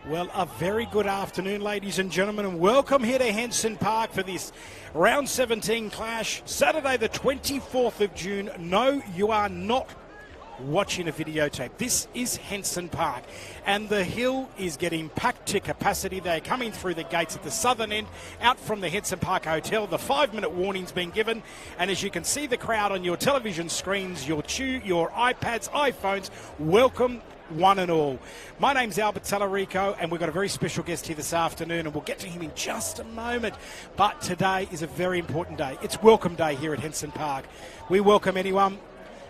Well, a very good afternoon, ladies and gentlemen, and welcome here to Henson Park for this Round 17 clash, Saturday the 24th of June. No, you are not watching a videotape. This is Henson Park, and the hill is getting packed to capacity. They're coming through the gates at the southern end, out from the Henson Park Hotel. The 5-minute warning's been given, and as you can see the crowd on your television screens, your iPads, iPhones, welcome one and all. My name's Albert Tallarico, and we've got a very special guest here this afternoon, and we'll get to him in just a moment. But today is a very important day. It's welcome day here at Henson Park. We welcome anyone.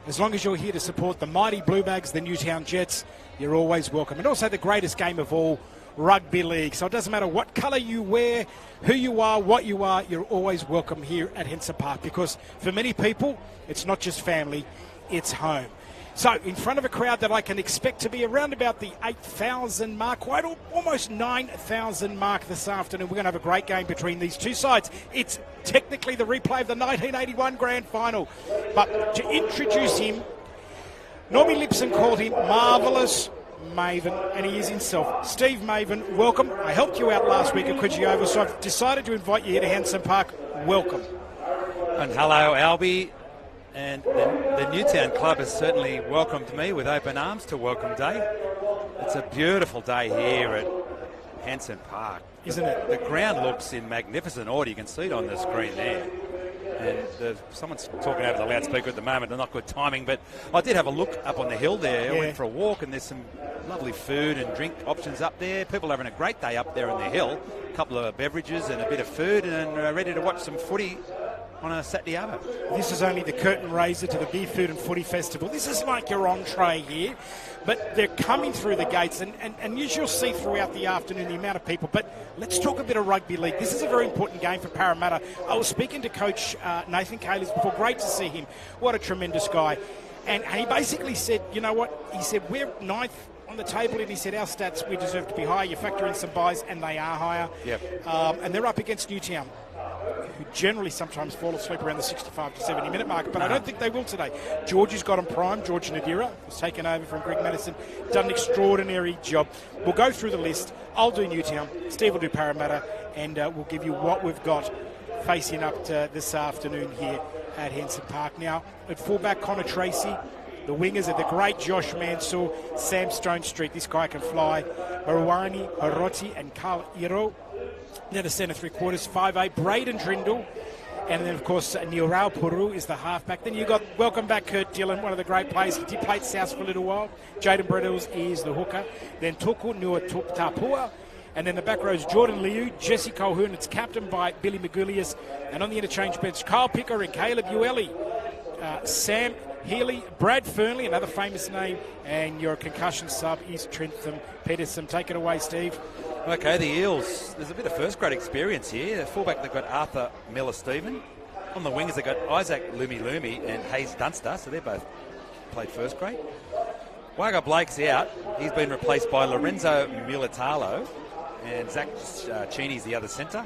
As long as you're here to support the mighty Bluebags, the Newtown Jets, you're always welcome. And also the greatest game of all, rugby league. So it doesn't matter what colour you wear, who you are, what you are, you're always welcome here at Henson Park, because for many people, it's not just family, it's home. So in front of a crowd that I can expect to be around about the 8,000 mark, quite almost 9,000 mark this afternoon. We're going to have a great game between these two sides. It's technically the replay of the 1981 Grand Final. But to introduce him, Normie Lipson called him Marvellous Maven, and he is himself. Steve Maven, welcome. I helped you out last week at Coogee, so I've decided to invite you here to Henson Park. Welcome. And hello, Albie. And the Newtown Club has certainly welcomed me with open arms to Welcome Day. It's a beautiful day here at Henson Park. Isn't it? The ground looks in magnificent order. You can see it on the screen there. And someone's talking over the loudspeaker at the moment. They're not good timing, but I did have a look up on the hill there. I went for a walk, and there's some lovely food and drink options up there. People are having a great day up there on the hill. A couple of beverages and a bit of food, and ready to watch some footy on a Saturday afternoon. This is only the curtain raiser to the Beer, Food and Footy Festival. This is like your entree here, but they're coming through the gates, and as you'll see throughout the afternoon, the amount of people. But let's talk a bit of rugby league. This is a very important game for Parramatta. I was speaking to Coach Nathan Cayley's before. Great to see him. What a tremendous guy. And he basically said, you know what? He said, we're ninth on the table, and he said, our stats, we deserve to be higher. You factor in some buys, and they are higher. Yep. And they're up against Newtown, who generally sometimes fall asleep around the 65 to 70 minute mark, but I don't think they will today. George has got him prime. George Nadira has taken over from Greg Madison, done an extraordinary job. We'll go through the list. I'll do Newtown, Steve will do Parramatta, and we'll give you what we've got facing up to this afternoon here at Henson Park. Now, at fullback, Connor Tracy. The wingers are the great Josh Mansour, Sam Stone Street, this guy can fly, Marwani Haroti and Carl Iro. Now the centre three-quarters, 5'8", Braden Trindle. And then, of course, Neil Raupuru is the halfback. Then you've got, welcome back, Kurt Dillon, one of the great players. He did play at South for a little while. Jaden Brettles is the hooker. Then Tuku Nua Tapua. And then the back row is Jordan Liu, Jesse Colquhoun. It's captained by Billy Magulius. And on the interchange bench, Kyle Picker and Caleb Ueli. Sam Healy, Brad Fernley, another famous name. And your concussion sub is Trentham Peterson. Take it away, Steve. Okay, the Eels. There's a bit of first-grade experience here. The fullback, they've got Arthur Miller-Stephen. On the wingers, they've got Isaac Lumi and Hayes Dunster, so they're both played first grade. Wagga Blake's out. He's been replaced by Lorenzo Mulatalo, and Zach Cheney's the other centre.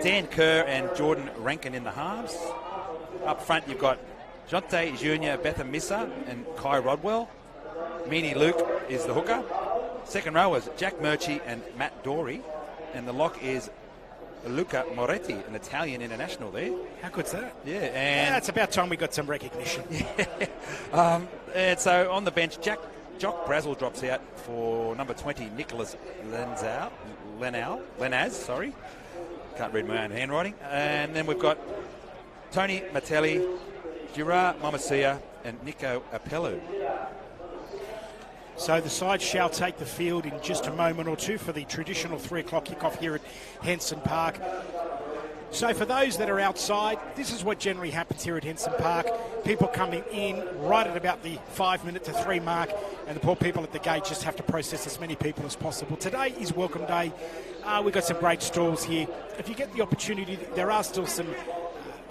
Dan Kerr and Jordan Rankin in the halves. Up front, you've got Jonte Jr., Betha Missa, and Kai Rodwell. Meany Luke is the hooker. Second row is Jack Murchie and Matt Dorey. And the lock is Luca Moretti, an Italian international there. How good's that? Yeah. And it's about time we got some recognition. And so on the bench, Jock Brazel drops out for number 20, Nicholas Lenaz. Can't read my own handwriting. And then we've got Tony Matelli, Girard Mamasia, and Nico Apello. So the side shall take the field in just a moment or two for the traditional 3 o'clock kickoff here at Henson Park. So for those that are outside, this is what generally happens here at Henson Park. People coming in right at about the 5 minute to 3 mark, and the poor people at the gate just have to process as many people as possible. Today is welcome day. We've got some great stalls here. If you get the opportunity, there are still some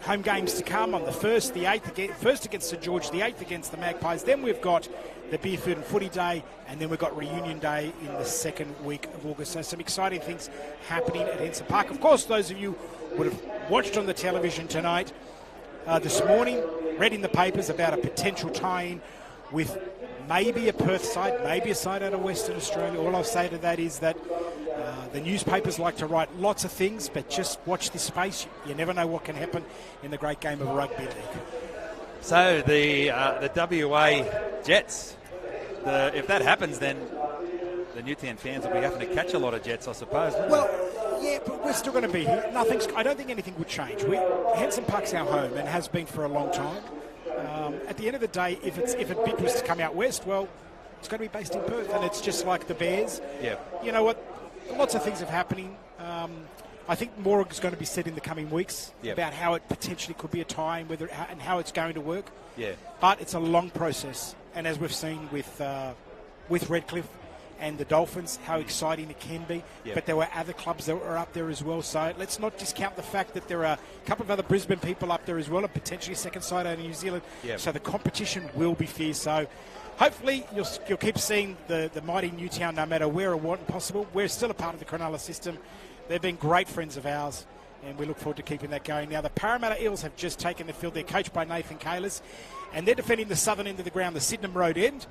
home games to come on the 1st, the 8th, first against St George, the 8th against the Magpies. Then we've got the Beer, Food and Footy Day, and then we've got Reunion Day in the second week of August. So some exciting things happening at Henson Park. Of course, those of you would have watched on the television tonight, this morning, read in the papers about a potential tie-in with maybe a Perth side, maybe a side out of Western Australia. All I'll say to that is that The newspapers like to write lots of things, but just watch this space. You never know what can happen in the great game of rugby league. So the WA Jets, if that happens, then the Newtown fans will be having to catch a lot of Jets, I suppose. Well, yeah, but we're still going to be here. I don't think anything would change. Henson Park's our home and has been for a long time. At the end of the day, if a bid was to come out west, well, it's going to be based in Perth, and it's just like the Bears. Yeah. You know what? Lots of things are happening. I think more is going to be said in the coming weeks about how it potentially could be a tie and how it's going to work. Yeah. But it's a long process, and as we've seen with Redcliffe and the Dolphins, how exciting it can be. Yep. But there were other clubs that were up there as well. So let's not discount the fact that there are a couple of other Brisbane people up there as well, and potentially a second side out of New Zealand. Yep. So the competition will be fierce. So hopefully you'll keep seeing the mighty Newtown no matter where or what possible. We're still a part of the Cronulla system. They've been great friends of ours, and we look forward to keeping that going. Now, the Parramatta Eels have just taken the field. They're coached by Nathan Kalis, and they're defending the southern end of the ground, the Sydenham Road end.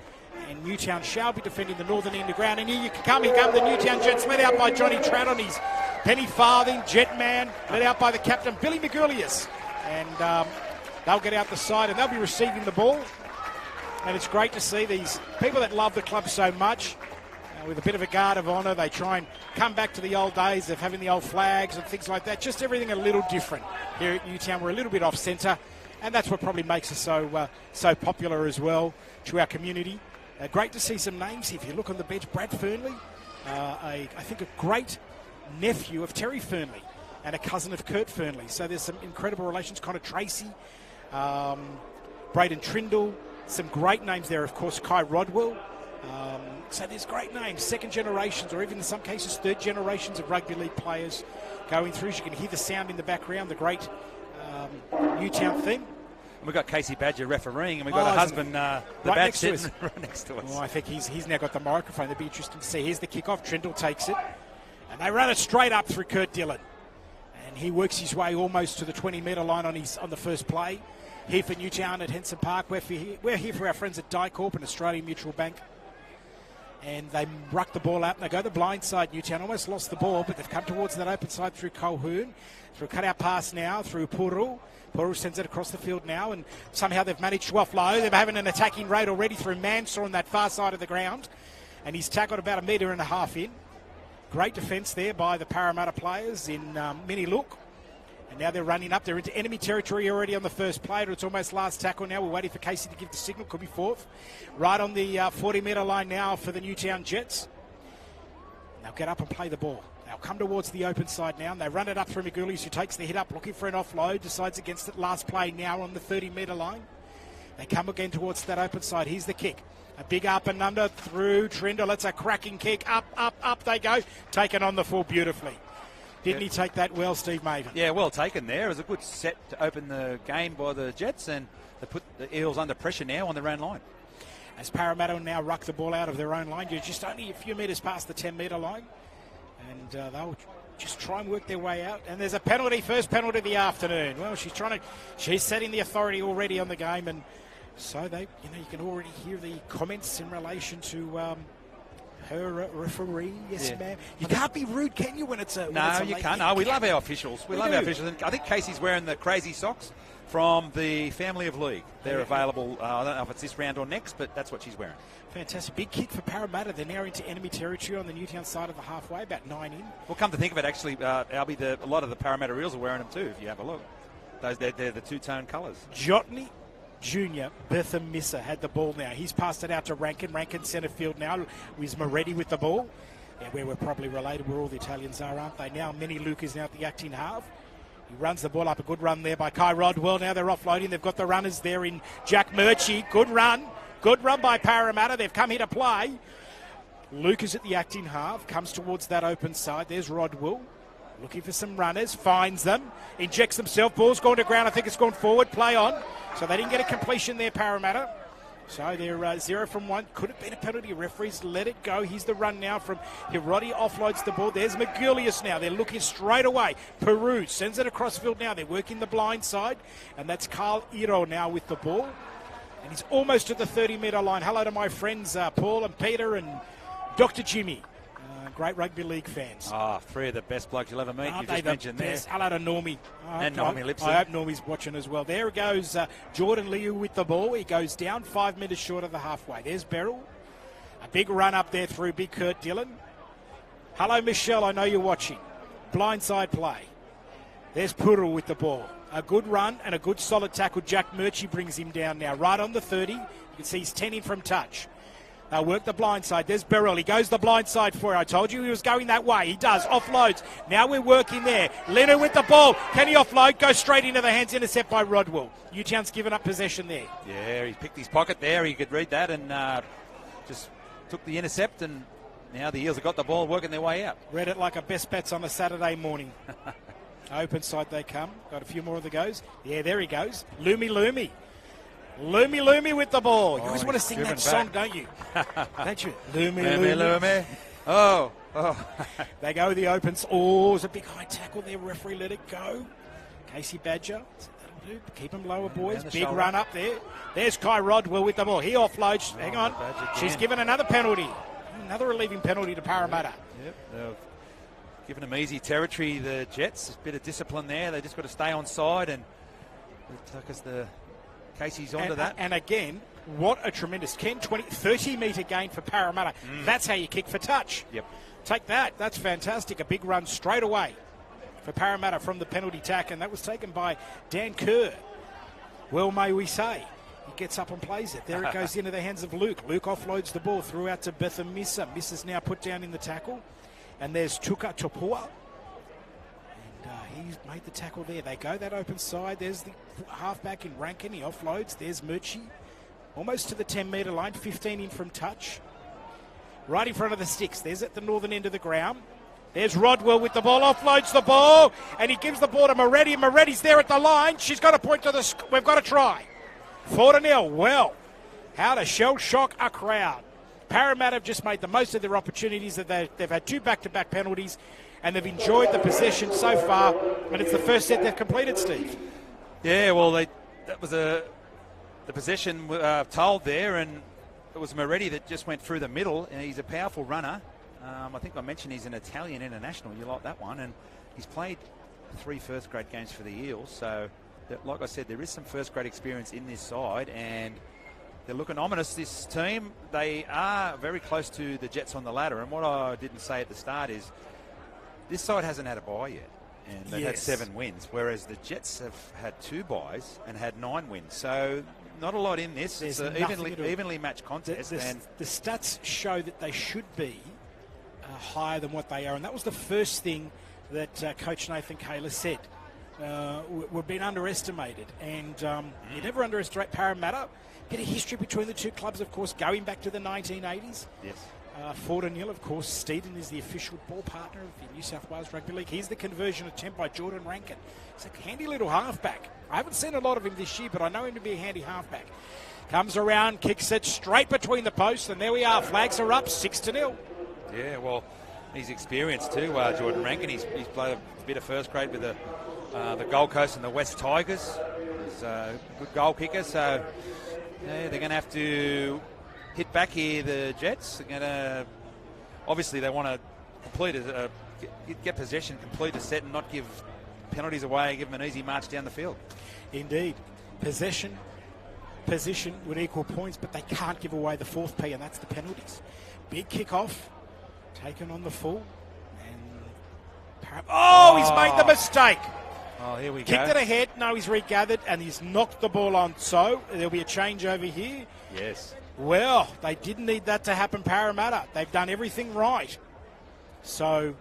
And Newtown shall be defending the northern end of the ground. And here come the Newtown Jets, led out by Johnny Trout on his penny farthing, jet man, led out by the captain, Billy McGurlius. And they'll get out the side, and they'll be receiving the ball. And it's great to see these people that love the club so much. With a bit of a guard of honour, they try and come back to the old days of having the old flags and things like that. Just everything a little different here at Newtown. We're a little bit off centre, and that's what probably makes us so popular as well to our community. Great to see some names. If you look on the bench, Brad Fernley, I think a great nephew of Terry Fernley and a cousin of Kurt Fernley. So there's some incredible relations. Connor Tracy, Braden Trindle, some great names there. Of course, Kai Rodwell. So there's great names, second generations, or even in some cases third generations of rugby league players going through. You can hear the sound in the background, the great Newtown theme. And we've got Casey Badger refereeing, and we've got a husband, the badge sitting right next to us. Well, I think he's now got the microphone. It'll be interesting to see. Here's the kickoff. Trindle takes it, and they run it straight up through Kurt Dillon. And he works his way almost to the 20-metre line on the first play. Here for Newtown at Henson Park. We're here for our friends at DieCorp and Australian Mutual Bank. And they ruck the ball out, and they go the blind side. Newtown almost lost the ball, but they've come towards that open side through Colquhoun. Through a cut-out pass now through Puru. Puru sends it across the field now, and somehow they've managed to offload. They're having an attacking raid already through Mansour on that far side of the ground. And he's tackled about 1.5 metres in. Great defence there by the Parramatta players in mini look. And now they're running up. They're into enemy territory already on the first play. It's almost last tackle now. We're waiting for Casey to give the signal. Could be fourth. Right on the 40-metre line now for the Newtown Jets. They'll get up and play the ball. They'll come towards the open side now, and they run it up through McGurlies, who takes the hit up, looking for an offload, decides against it. Last play now on the 30-metre line. They come again towards that open side. Here's the kick. A big up and under through Trindle. It's a cracking kick. Up they go. Taken on the full beautifully. Didn't he take that well, Steve Maven? Yeah, well taken there. It was a good set to open the game by the Jets, and they put the Eels under pressure now on their own line. As Parramatta now ruck the ball out of their own line, you're just only a few metres past the 10-metre line, and they'll just try and work their way out. And there's a penalty, first penalty of the afternoon. Well, she's setting the authority already on the game, and so you can already hear the comments in relation to her referee. Yes, ma'am. You can't be rude, can you, when it's a... No, you can't. No, we love our officials. We love our officials. And I think Casey's wearing the crazy socks from the Family of League. They're available, I don't know if it's this round or next, but that's what she's wearing. Fantastic. Big kick for Parramatta. They're now into enemy territory on the Newtown side of the halfway, about 9 in. Well, come to think of it, actually, Albie, a lot of the Parramatta Eels are wearing them too, if you have a look. They're the two-tone colours. Jotney Junior Bertham Misser had the ball now. He's passed it out to Rankin. Rankin centre field now with Moretti with the ball. Yeah, where we're probably related, where all the Italians are, aren't they? Now Mini Luke is now at the acting half. He runs the ball up. A good run there by Kai Rodwell. Now they're offloading. They've got the runners there in Jack Murchie. Good run. Good run by Parramatta. They've come here to play. Luke is at the acting half. Comes towards that open side. There's Rodwell. Looking for some runners. Finds them. Injects himself. Ball's gone to ground. I think it's gone forward. Play on. So they didn't get a completion there, Parramatta. So they're 0 from 1. Could have been a penalty. Referees let it go. Here's the run now from Hiroti. Offloads the ball. There's McGurlius now. They're looking straight away. Peru sends it across field now. They're working the blind side. And that's Carl Iro now with the ball. And he's almost at the 30-metre line. Hello to my friends Paul and Peter and Dr. Jimmy. great rugby league fans. Oh, three of the best blokes you'll ever meet. Aren't you just they mentioned the there. best? Hello to Normie. And Normie Lipson. I hope Normie's watching as well. There goes Jordan Liu with the ball. He goes down 5 metres short of the halfway. There's Beryl. A big run up there through Big Kurt Dillon. Hello, Michelle. I know you're watching. Blindside play. There's Purul with the ball. A good run and a good solid tackle. Jack Murchie brings him down now. Right on the 30. You can see he's 10 in from touch. They'll work the blind side. There's Beryl. He goes the blind side for it. I told you he was going that way. He does. Offloads. Now we're working there. Leonard with the ball. Can he offload? Goes straight into the hands. Intercept by Rodwell. Newtown's given up possession there. Yeah, he picked his pocket there. He could read that and just took the intercept, and now the Eels have got the ball working their way out. Read it like a best bets on a Saturday morning. Open side they come. Got a few more of the goes. Yeah, there he goes. Lumi Lumi. Lumi Lumi with the ball. You always want to sing that song, don't you? Don't you? Lumi Lumi. Lumi. Oh. They go the opens. Oh, there's a big high tackle there. Referee let it go. Casey Badger. That'll do. Keep them lower, boys. Big shoulder. Run up there. There's Kai Rodwell with the ball. He offloads. Hang on. She's given another penalty. Another relieving penalty to Parramatta. Yep. They've given them easy territory, the Jets. A bit of discipline there. They just got to stay on side, and because Casey's onto that. And again, what a tremendous 30-metre gain for Parramatta. That's how you kick for touch. Yep. Take that. That's fantastic. A big run straight away for Parramatta from the penalty tack, and that was taken by Dan Kerr. Well, may we say. He gets up and plays it. There it goes into the hands of Luke. Luke offloads the ball through out to Betham Missa. Missa's now put down in the tackle. And there's Tuka Topua. And he's made the tackle there. They go that open side. There's the halfback in Rankin. He offloads. There's Murchie. Almost to the 10-metre line. 15 in from touch. Right in front of the sticks. There's at the northern end of the ground. There's Rodwell with the ball. Offloads the ball. And he gives the ball to Moretti. And Moretti's there at the line. She's got to point to the... We've got to try. 4-0. Well, how to shell shock a crowd. Parramatta have just made the most of their opportunities. They've had two back-to-back penalties, and they've enjoyed the possession so far. And it's the first set they've completed, Steve. Yeah, well, that was the possession told there, and it was Moretti that just went through the middle, and he's a powerful runner. I think I mentioned he's an Italian international. You like that one, and he's played 3 first-grade games for the Eels. So, like I said, there is some first-grade experience in this side, and they're looking ominous, this team. They are very close to the Jets on the ladder. And what I didn't say at the start is this side hasn't had a bye yet. And they've had 7 wins, whereas the Jets have had 2 byes and had 9 wins. So not a lot in this. It's an evenly matched contest. The stats show that they should be higher than what they are. And that was the first thing that Coach Nathan Kaler said. We've been underestimated. And you never underestimate Parramatta. Bit of history between the two clubs, of course, going back to the 1980s. Yes. 4-0, of course. Steeden is the official ball partner of the New South Wales Rugby League. Here's the conversion attempt by Jordan Rankin. He's a handy little halfback. I haven't seen a lot of him this year, but I know him to be a handy halfback. Comes around, kicks it straight between the posts, and there we are. Flags are up, 6-0. Yeah, well, he's experienced too, Jordan Rankin. He's played a bit of first grade with the Gold Coast and the West Tigers. He's a good goal kicker, so... Yeah, they're going to have to hit back here, the Jets. They're going to, obviously, they want to complete get possession, complete a set, and not give penalties away, give them an easy march down the field. Indeed. Position would equal points, but they can't give away the 4th P, and that's the penalties. Big kickoff, taken on the full. And he's made the mistake. Oh, here we go. Kicked it ahead. No, he's regathered, and he's knocked the ball on. So there'll be a change over here. Yes. Well, they didn't need that to happen, Parramatta. They've done everything right. So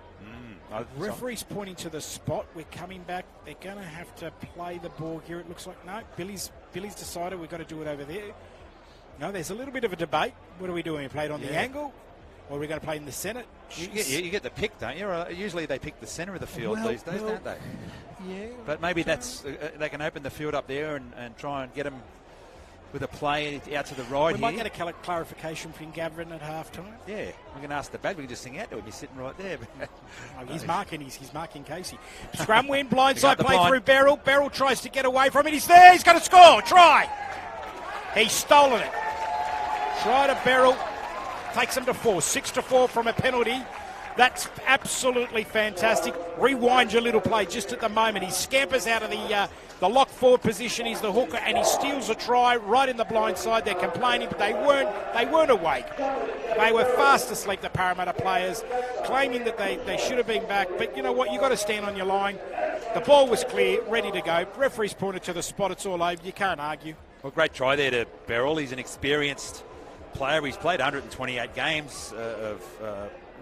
referee's pointing to the spot. We're coming back. They're going to have to play the ball here. It looks like, no, Billy's decided we've got to do it over there. No, there's a little bit of a debate. What are we doing? We play it on the angle? Or are we going to play in the centre? You get the pick, don't you? Usually they pick the centre of the field these days, don't they? Yeah. But maybe that's they can open the field up there and try and get them with a play out to the right we might get a clarification from Gavin at halftime. Yeah, we can ask the bad. We can just sing out to him. He's sitting right there. He's marking Casey. Scrum win, blindside play through Beryl. Beryl tries to get away from it. He's there. He's going to score. Try. He's stolen it. Try to Beryl. Takes them to 4. 6-4 from a penalty. That's absolutely fantastic. Rewind your little play just at the moment. He scampers out of the lock forward position. He's the hooker, and he steals a try right in the blind side. They're complaining, but they weren't awake. They were fast asleep, the Parramatta players, claiming that they should have been back. But you know what? You've got to stand on your line. The ball was clear, ready to go. Referee's pointed to the spot. It's all over. You can't argue. Well, great try there to Beryl. He's an experienced player. He's played 128 games of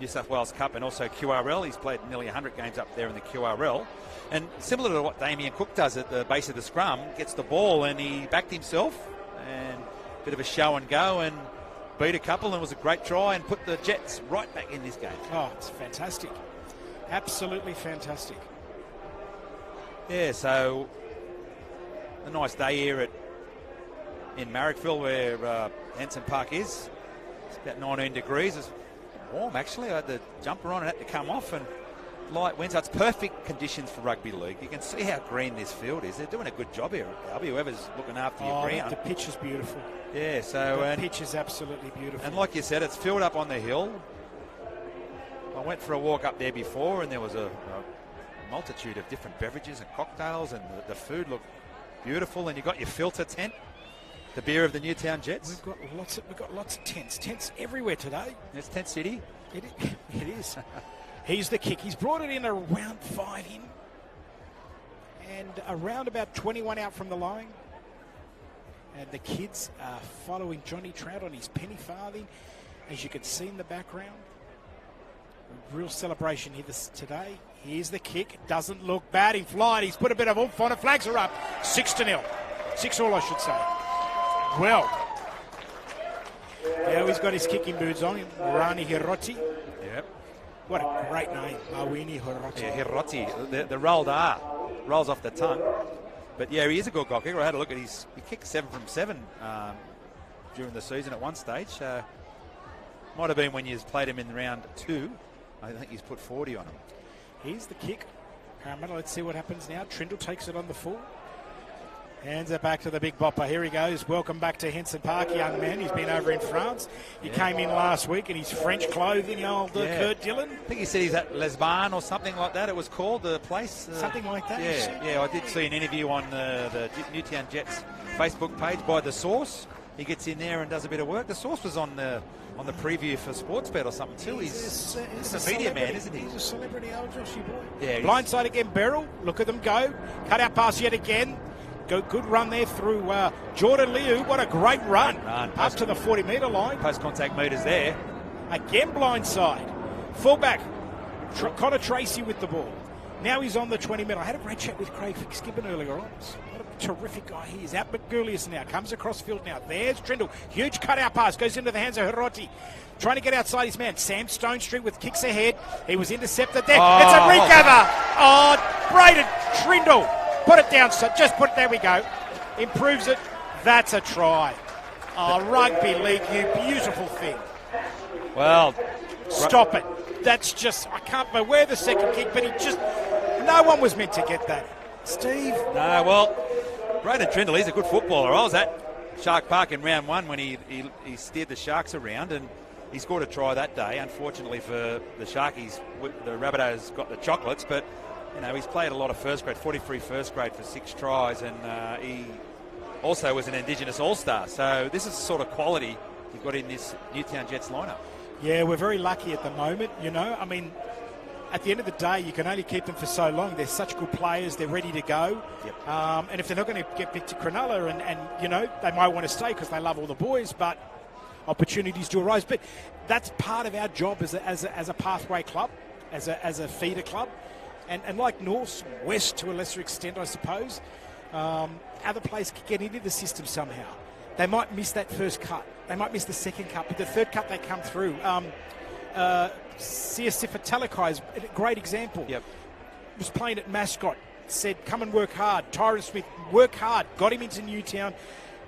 New South Wales Cup and also QRL. He's played nearly 100 games up there in the QRL. And similar to what Damien Cook does at the base of the scrum, gets the ball and he backed himself and a bit of a show and go and beat a couple, and it was a great try and put the Jets right back in this game. Oh, it's fantastic. Absolutely fantastic. Yeah, so a nice day here in Marrickville where Henson Park is. It's about 19 degrees. It's warm actually. I had the jumper on and had to come off, and light wind, so it's perfect conditions for rugby league. You can see how green this field is. They're doing a good job here. Whoever's looking after your ground. The pitch is beautiful. Yeah, so the pitch is absolutely beautiful. And like you said, it's filled up on the hill. I went for a walk up there before, and there was a multitude of different beverages and cocktails, and the food looked beautiful. And you got your filter tent, the beer of the Newtown Jets. We've got lots of tents everywhere today. It's Tent City. It is. He's the kick. He's brought it in around 5 in, and around about 21 out from the line. And the kids are following Johnny Trout on his penny farthing, as you can see in the background. Real celebration here today. Here's the kick. It doesn't look bad in flight. He's put a bit of oomph on it. Flags are up. 6-0. 6-all, I should say. Well, now he's got his kicking boots on. Rani Hiroti. Yep. What a great name, Mawini Hiroti. Yeah, Hiroti. The rolled R rolls off the tongue. But yeah, he is a good goal kicker. I had a look at he kicked 7 from 7 during the season at one stage. Might have been when you played him in round 2. I think he's put 40 on him. Here's the kick. Parramatta, let's see what happens now. Trindle takes it on the full. Hands it back to the big bopper. Here he goes. Welcome back to Henson Park, young man. He's been over in France. He came in last week in his French clothing, old Kurt Dillon. I think he said he's at Les Barnes or something like that. It was called, the place. Something like that. Yeah, I did see an interview on the Newtown Jets Facebook page by The Source. He gets in there and does a bit of work. The Source was on the preview for Sportsbet or something too. He's a media man, isn't he? He's a celebrity, old Joshy boy. Yeah. Blindside again, Beryl. Look at them go. Cut out pass yet again. Good run there through Jordan Liu. What a great run. Up to the 40-metre line. Post-contact meters there. Again blindside. Fullback, Connor Tracy with the ball. Now he's on the 20-metre. I had a great chat with Craig Fitzgibbon earlier on. What a terrific guy he is. Out McGurlius now. Comes across field now. There's Trindle. Huge cutout pass. Goes into the hands of Hiroti. Trying to get outside his man. Sam Stone Street with kicks ahead. He was intercepted there. It's a regather. Oh, Braden Trindle. Put it down, so just put it, there we go. Improves it. That's a try. Oh, rugby league, you beautiful thing. Well, stop it. That's just, I can't beware the second kick, but no one was meant to get that. Steve? No, well, Braden Trindle, he's a good footballer. I was at Shark Park in round 1 when he steered the Sharks around, and he scored a try that day. Unfortunately for the Sharkies, the Rabbitohs got the chocolates, but he's played a lot of first grade, 43 first grade for 6 tries, and he also was an Indigenous All-Star. So this is the sort of quality you've got in this Newtown Jets lineup. Yeah, we're very lucky at the moment, I mean, at the end of the day, you can only keep them for so long. They're such good players. They're ready to go. Yep. And if they're not going to get Victor Cronulla, and they might want to stay because they love all the boys, but opportunities do arise. But that's part of our job as a pathway club, as a feeder club. And like North, West to a lesser extent, I suppose, other players can get into the system somehow. They might miss that first cut. They might miss the second cut, but the third cut they come through. Siasifa Talakai is a great example. Yep. Was playing at Mascot, said, come and work hard. Tyron Smith, work hard, got him into Newtown,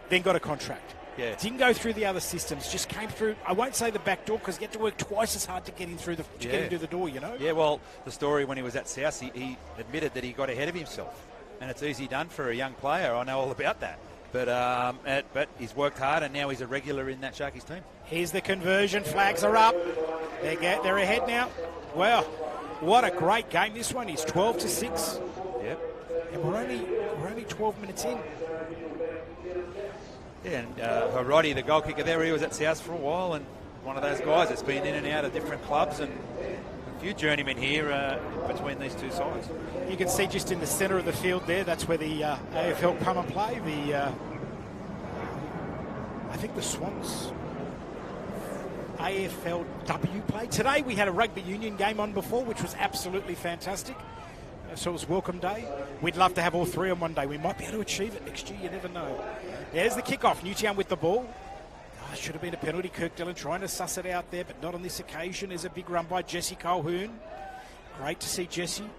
then got a contract. Yeah. Didn't go through the other systems, just came through, I won't say the back door, because you have to work twice as hard to get in through get into the door, Yeah, well, the story when he was at South, he admitted that he got ahead of himself. And it's easy done for a young player. I know all about that. But he's worked hard, and now he's a regular in that Sharkies team. Here's the conversion. Flags are up. They're ahead now. Well, what a great game this one is. 12-6. Yep. And we're only 12 minutes in. Yeah, and Harodi, the goal kicker there, he was at South for a while, and one of those guys that's been in and out of different clubs, and a few journeymen here between these two sides. You can see just in the centre of the field there, that's where the AFL come and play. I think the Swans AFLW play. Today we had a rugby union game on before, which was absolutely fantastic. So it was welcome day. We'd love to have all three on one day. We might be able to achieve it next year. You never know. There's the kickoff. Newtown with the ball. Oh, should have been a penalty. Kirk Dillon trying to suss it out there, but not on this occasion. There's a big run by Jesse Colquhoun. Great to see Jesse.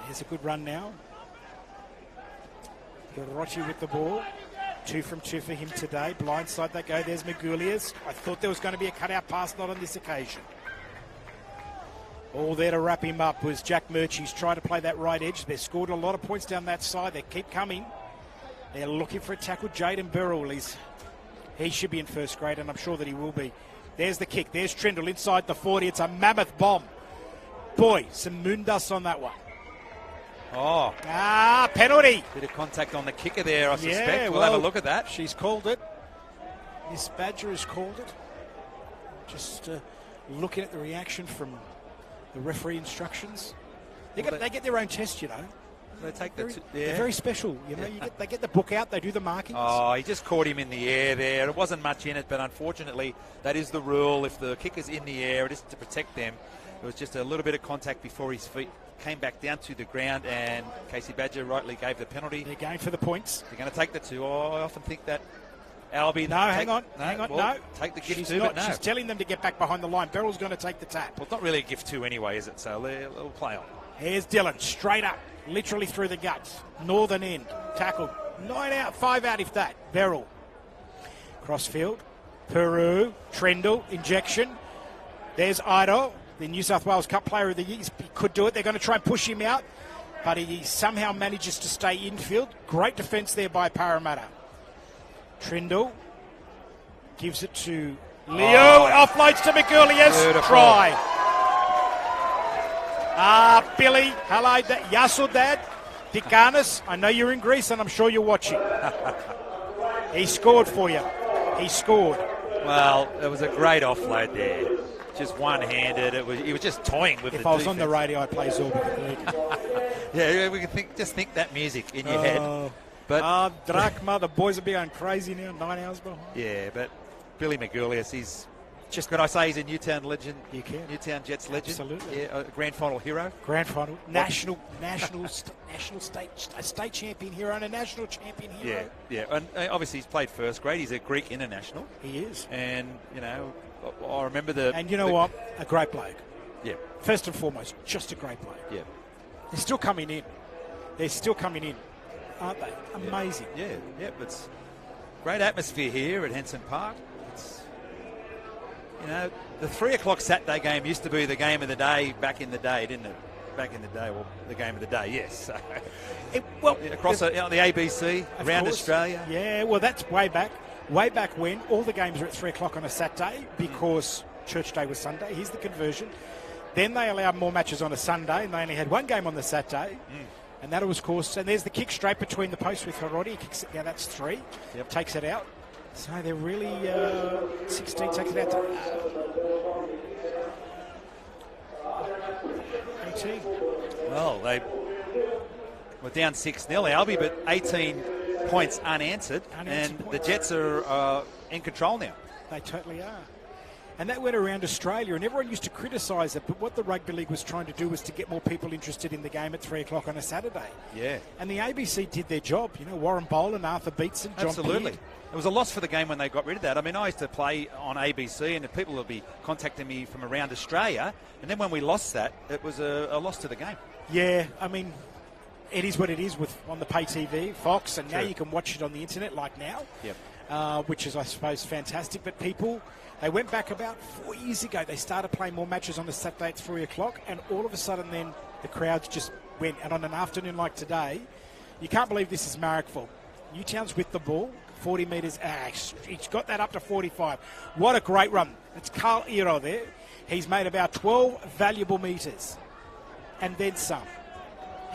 There's a good run now. Rotti with the ball. 2 from 2 for him today. Blindside they go. There's Magulias. I thought there was going to be a cutout pass, not on this occasion. All there to wrap him up was Jack Murchie's trying to play that right edge. They've scored a lot of points down that side. They keep coming. They're looking for a tackle. Jaden Burrell, he should be in first grade, and I'm sure that he will be. There's the kick. There's Trendle inside the 40. It's a mammoth bomb. Boy, some moondust on that one. Oh. Penalty. Bit of contact on the kicker there, I suspect. Yeah, we'll have a look at that. She's called it. Miss Badger has called it. Just looking at the reaction from the referee instructions. They get their own test, you know. They take they're very special, you know. They get the book out, they do the markings. Oh, he just caught him in the air there. It wasn't much in it, but unfortunately, that is the rule. If the kicker's in the air, it is to protect them. It was just a little bit of contact before his feet came back down to the ground, and Casey Badger rightly gave the penalty. They're going for the points. They're going to take the 2. I often think that Albie... hang on. Take the gift she's 2, not, but no. She's telling them to get back behind the line. Beryl's going to take the tap. Well, it's not really a gift 2 anyway, is it? So they'll play on. Here's Dillon, straight up, literally through the guts. Northern end, tackled. 9 out, 5 out if that. Beryl. Crossfield, Peru, Trendle, injection. There's Ido, the New South Wales Cup Player of the Year. He could do it. They're going to try and push him out, but he somehow manages to stay infield. Great defence there by Parramatta. Trendle gives it to Leo. Offloads to Magulias. Try. Billy. Hello, Yassel Dad. Dikanis. I know you're in Greece and I'm sure you're watching. He scored for you. He scored. Well, it was a great offload there. Just one-handed. He was just toying with If the I was defense. on the radio, I'd play Zorba. Yeah, we can think that music in your head. But Drachma, the boys are going crazy now, 9 hours behind. Yeah, but Billy Magulias, he's just, could I say he's a Newtown legend? You can. Newtown Jets legend. Absolutely. Yeah, a grand final hero. Grand final. State champion hero and a national champion hero. Yeah. And obviously he's played first grade. He's a Greek international. He is. And, you know, I remember the... And you know what? A great bloke. Yeah. First and foremost, just a great bloke. Yeah. They're still coming in. Aren't they? Amazing. Yeah. It's great atmosphere here at Henson Park. It's, you know, the 3 o'clock Saturday game used to be the game of the day back in the day, didn't it? Back in the day, well, the game of the day, yes. Across the ABC, around Australia. Yeah, well, that's way back. Way back when all the games were at 3 o'clock on a Saturday because Church Day was Sunday. Here's the conversion. Then they allowed more matches on a Sunday, and they only had one game on the Saturday. And that was, of course, and there's the kick straight between the posts with Harodi. He kicks it, yeah, that's 3. Yep. Takes it out. So they're really 16 takes it out to 18. Well, they were down 6-0, Albie, but 18 points unanswered. And points. The Jets are in control now. They totally are. And that went around Australia, and everyone used to criticise it, but what the Rugby League was trying to do was to get more people interested in the game at 3 o'clock on a Saturday. Yeah. And the ABC did their job. You know, Warren Boland, Arthur Beetson, John Absolutely. Pearce. It was a loss for the game when they got rid of that. I mean, I used to play on ABC, and the people would be contacting me from around Australia, and then when we lost that, it was a loss to the game. Yeah, I mean, it is what it is on the pay TV, Fox, and True. now you can watch it on the internet like now, Yep. which is, I suppose, fantastic. But people... They went back about 4 years ago. They started playing more matches on the Saturday at 3 o'clock, and all of a sudden then the crowds just went. And on an afternoon like today, you can't believe this is Marrickville. Newtown's with the ball, 40 metres. He's got that up to 45. What a great run. It's Carl Iro there. He's made about 12 valuable metres and then some.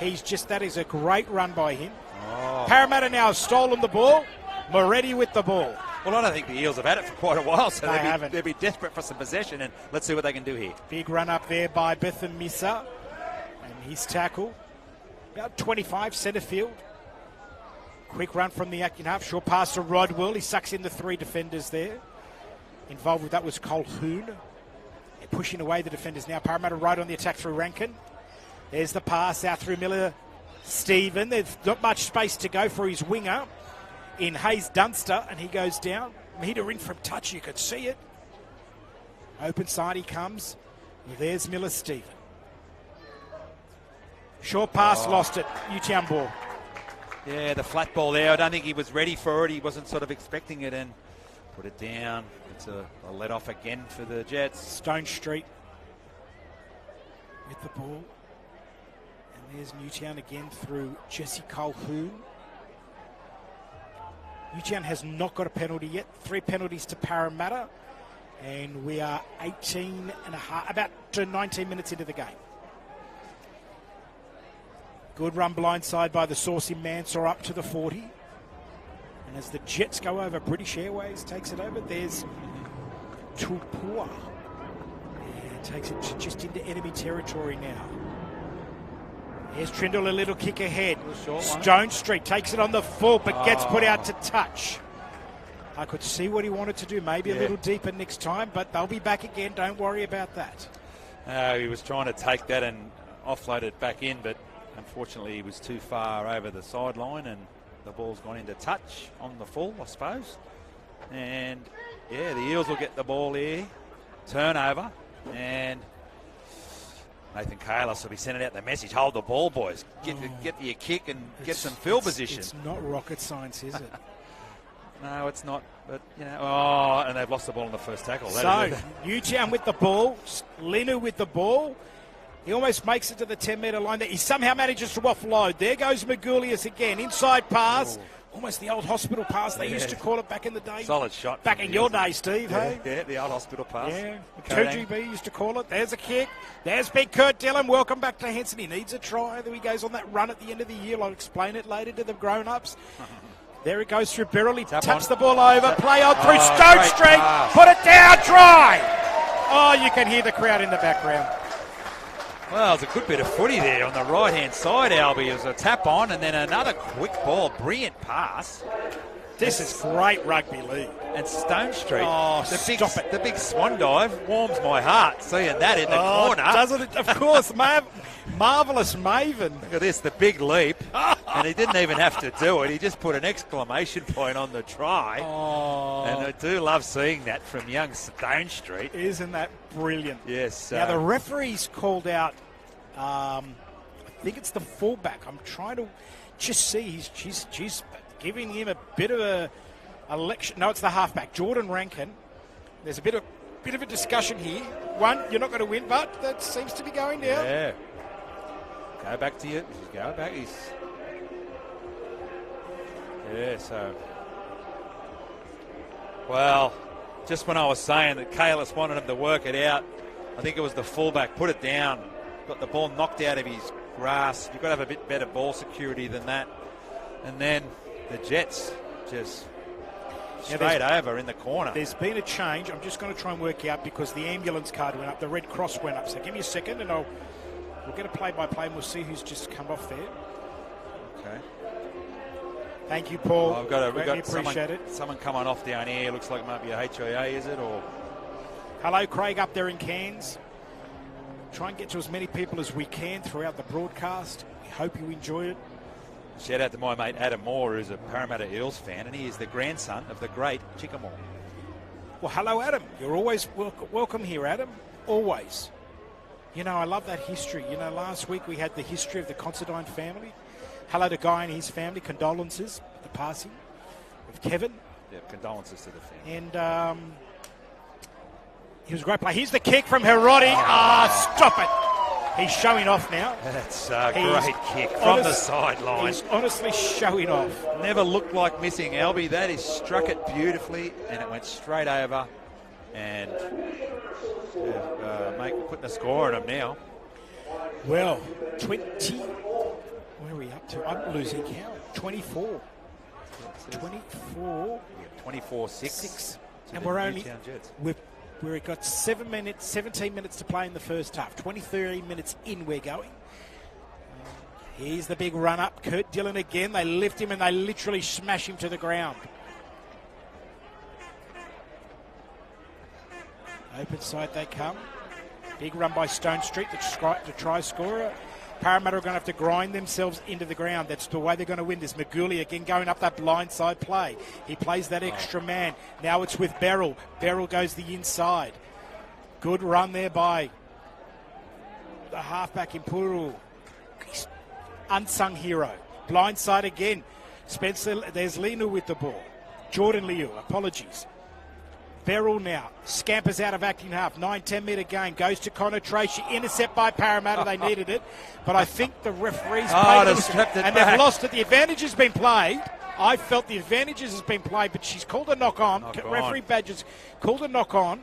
That is a great run by him. Oh. Parramatta now have stolen the ball. Moretti with the ball. Well, I don't think the Eels have had it for quite a while, so haven't. They'll be desperate for some possession, and let's see what they can do here. Big run up there by Bethan Missa, and his tackle. About 25 centre field. Quick run from the Atkins half. Short pass to Rodwell. He sucks in the 3 defenders there. Involved with that was Colquhoun. They're pushing away the defenders now. Parramatta right on the attack through Rankin. There's the pass out through Miller. Stephen. There's not much space to go for his winger in Hayes Dunster, and he goes down. Meter in from touch, you could see it. Open side he comes. There's Miller Stephen. Short pass, lost it. Newtown ball. Yeah, the flat ball there. I don't think he was ready for it. He wasn't sort of expecting it and put it down. It's a let off again for the Jets. Stone Street with the ball. And there's Newtown again through Jesse Colquhoun. Newtown has not got a penalty yet. 3 penalties to Parramatta. And we are 18 and a half, about 19 minutes into the game. Good run blindside by the Saucy Mansour up to the 40. And as the Jets go over, British Airways takes it over. There's Tupua. Yeah, takes it just into enemy territory now. Here's Trindle, a little kick ahead. Stone Street takes it on the full, but gets put out to touch. I could see what he wanted to do, maybe a little deeper next time, but they'll be back again. Don't worry about that. He was trying to take that and offload it back in, but unfortunately he was too far over the sideline and the ball's gone into touch on the full, I suppose. And, yeah, the Eels will get the ball here. Turnover. And Nathan Kalis will be sending out the message, hold the ball, boys. Get your kick and get some field position. It's not rocket science, is it? No, it's not. But, you know, and they've lost the ball in the first tackle. So, Newtown with the ball. Linu with the ball. He almost makes it to the 10-metre line there. He somehow manages to offload. There goes Magulius again. Inside pass. Ooh. Almost the old hospital pass they used to call it back in the day. Solid shot. Back in your day, Steve, hey? Yeah, the old hospital pass. Yeah, 2GB used to call it. There's a kick. There's big Kurt Dillon. Welcome back to Henson. He needs a try. There he goes on that run at the end of the year. I'll explain it later to the grown-ups. There it goes through Birrell. He taps the ball over. Play on through Stone Street. Pass. Put it down. Try. Oh, you can hear the crowd in the background. Well, it's a good bit of footy there on the right-hand side, Albie. It was a tap on and then another quick ball. Brilliant pass. This is great rugby league. And Stone Street, the big swan dive warms my heart seeing that in the corner. Doesn't it? Of course, marvellous Maven. Look at this, the big leap. And he didn't even have to do it. He just put an exclamation point on the try. And I do love seeing that from young Stone Street. Isn't that brilliant? Yes. Now, the referee's called out, I think it's the fullback. I'm trying to just see. She's giving him a bit of a lecture. No, it's the halfback, Jordan Rankin. There's a bit of a discussion here. One, you're not going to win, but that seems to be going down. Yeah. Go back to you. Go back. Yeah, so. Well, just when I was saying that Kalis wanted him to work it out, I think it was the fullback put it down, got the ball knocked out of his grasp. You've got to have a bit better ball security than that. And then the Jets just straight over in the corner. There's been a change. I'm just going to try and work out because the ambulance card went up, the Red Cross went up. So give me a second and we'll get a play-by-play and we'll see who's just come off there. Okay. Thank you, Paul. We've got appreciate it. Someone coming off down here. Looks like it might be a HIA, is it? Or hello, Craig, up there in Cairns. Try and get to as many people as we can throughout the broadcast. We hope you enjoy it. Shout out to my mate Adam Moore, who's a Parramatta Eels fan, and he is the grandson of the great Chickamore. Well, hello, Adam. You're always welcome here, Adam. Always. You know, I love that history. You know, last week we had the history of the Considine family. Hello to Guy and his family. Condolences at the passing of Kevin. Yeah, condolences to the family. And he was a great play. Here's the kick from Hiroti. Stop it. He's showing off now. That's a great kick from the sideline. He's honestly showing off. Never looked like missing Albie. That is struck it beautifully, and it went straight over. And putting a score on him now. Well, 20. Where are we up to? I'm losing count. 24. 24. 24-6. And we're only. We've got 17 minutes to play in the first half. 23 minutes in, we're going. Here's the big run up. Kurt Dillon again. They lift him and they literally smash him to the ground. Open side they come. Big run by Stone Street, the try scorer. Parramatta are going to have to grind themselves into the ground. That's the way they're going to win this. Maguli again going up that blindside play. He plays that extra man. Now it's with Beryl. Beryl goes the inside. Good run there by the halfback in Puru. Unsung hero. Blindside again. Spencer, there's Linu with the ball. Jordan Liu, apologies. Beryl now scampers out of acting half. 9-10 metre game. Goes to Connor Tracy. Intercept by Parramatta. They needed it. But I think the referees they've lost it. The advantage has been played. I felt the advantages has been played, but she's called a knock on. Referee Badgers called a knock on.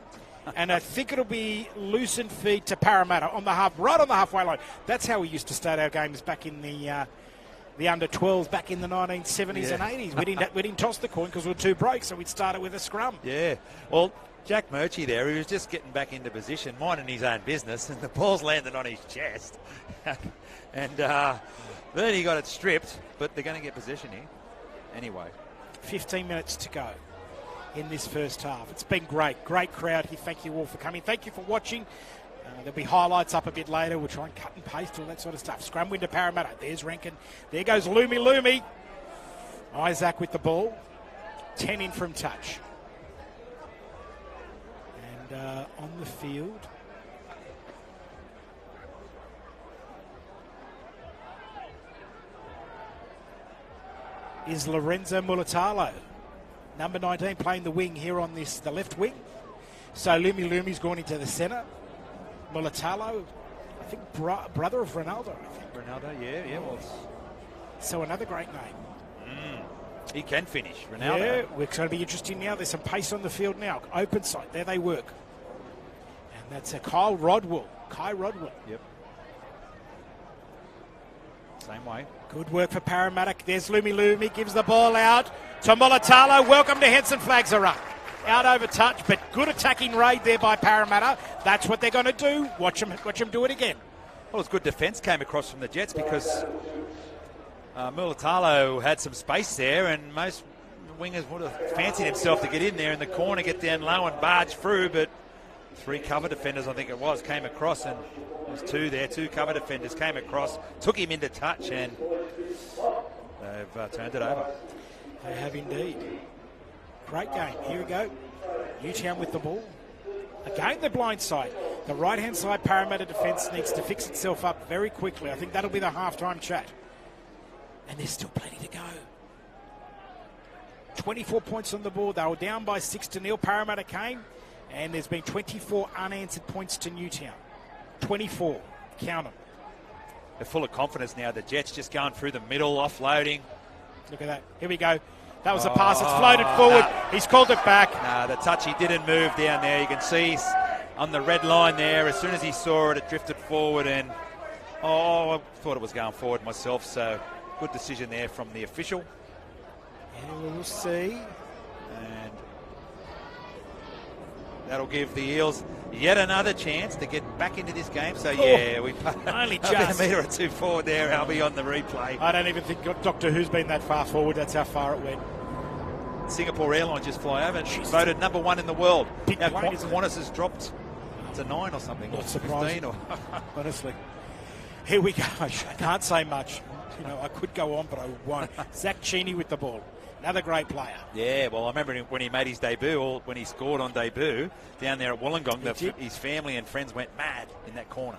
And I think it'll be loosened feed to Parramatta on the right on the halfway line. That's how we used to start our games back in the under-12s back in the 1970s and 80s. We didn't toss the coin because we were two breaks, so we'd start it with a scrum. Yeah. Well, Jack Murchie there, he was just getting back into position, minding his own business, and the ball's landed on his chest. And then he got it stripped, but they're going to get possession here. Anyway. 15 minutes to go in this first half. It's been great. Great crowd here. Thank you all for coming. Thank you for watching. There'll be highlights up a bit later. We'll try and cut and paste all that sort of stuff. Scrum win to Parramatta. There's Rankin. There goes Lumi. Isaac with the ball. 10 in from touch. And on the field is Lorenzo Mulatalo. Number 19 playing the wing here on the left wing. So Lumi's gone into the centre. Mulatalo, I think brother of Ronaldo. Ronaldo, yeah. Well, so another great name. He can finish, Ronaldo. Yeah, it's going to be interesting now. There's some pace on the field now. Open side, there they work. And that's a Kai Rodwell. Yep. Same way. Good work for Parramatta. There's Lumi, gives the ball out to Mulatalo. Welcome to Henson. Flags are up. Out over touch, but good attacking raid there by Parramatta. That's what they're going to do. Watch them do it again. Well, it's good defence came across from the Jets because Mulatalo had some space there, and most wingers would have fancied himself to get in there in the corner, get down low and barge through, but three cover defenders, I think it was, came across, and there's two there. Two cover defenders came across, took him into touch, and they've turned it over. They have indeed. Great game. Here we go. Newtown with the ball. Again, the blind side. The right-hand side Parramatta defence needs to fix itself up very quickly. I think that'll be the halftime chat. And there's still plenty to go. 24 points on the board. They were down by 6-0. Parramatta came, and there's been 24 unanswered points to Newtown. 24. Count them. They're full of confidence now. The Jets just going through the middle, offloading. Look at that. Here we go. That was a pass. It's floated forward. He's called it back. The touch, he didn't move down there. You can see he's on the red line there. As soon as he saw it, it drifted forward. And, I thought it was going forward myself. So, good decision there from the official. Yeah, we'll see. And that'll give the Eels yet another chance to get back into this game. So, we only just a metre or two forward there. I'll be on the replay. I don't even think Doctor Who's been that far forward. That's how far it went. Singapore Airlines just fly over. She's voted number 1 in the world. Big now, plane, Qantas has dropped to 9 or something. Not or surprising. 15 or honestly. Here we go. I can't say much. I could go on, but I won't. Zach Cheney with the ball. Another great player. Yeah, well, I remember when he made his debut, or when he scored on debut, down there at Wollongong, his family and friends went mad in that corner.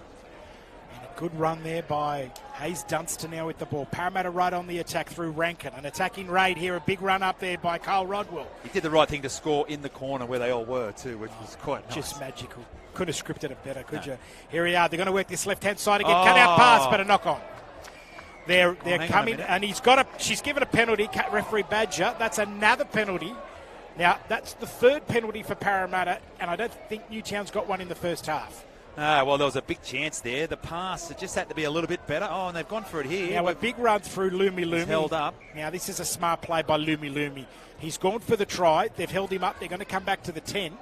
And it Good run there by Hayes Dunster now with the ball. Parramatta right on the attack through Rankin. An attacking raid here. A big run up there by Carl Rodwell. He did the right thing to score in the corner where they all were too, which was quite nice. Just magical. Couldn't have scripted it better, could you? Here we are. They're going to work this left-hand side again. Cut out pass, but a knock-on. They're coming, and she's given a penalty. Referee Badger. That's another penalty. Now, that's the third penalty for Parramatta, and I don't think Newtown's got one in the first half. Well, there was a big chance there. The pass, it just had to be a little bit better. Oh, and they've gone for it here. Now, a big run through Lumi. He's held up. Now, this is a smart play by Lumi. He's gone for the try. They've held him up. They're going to come back to the 10.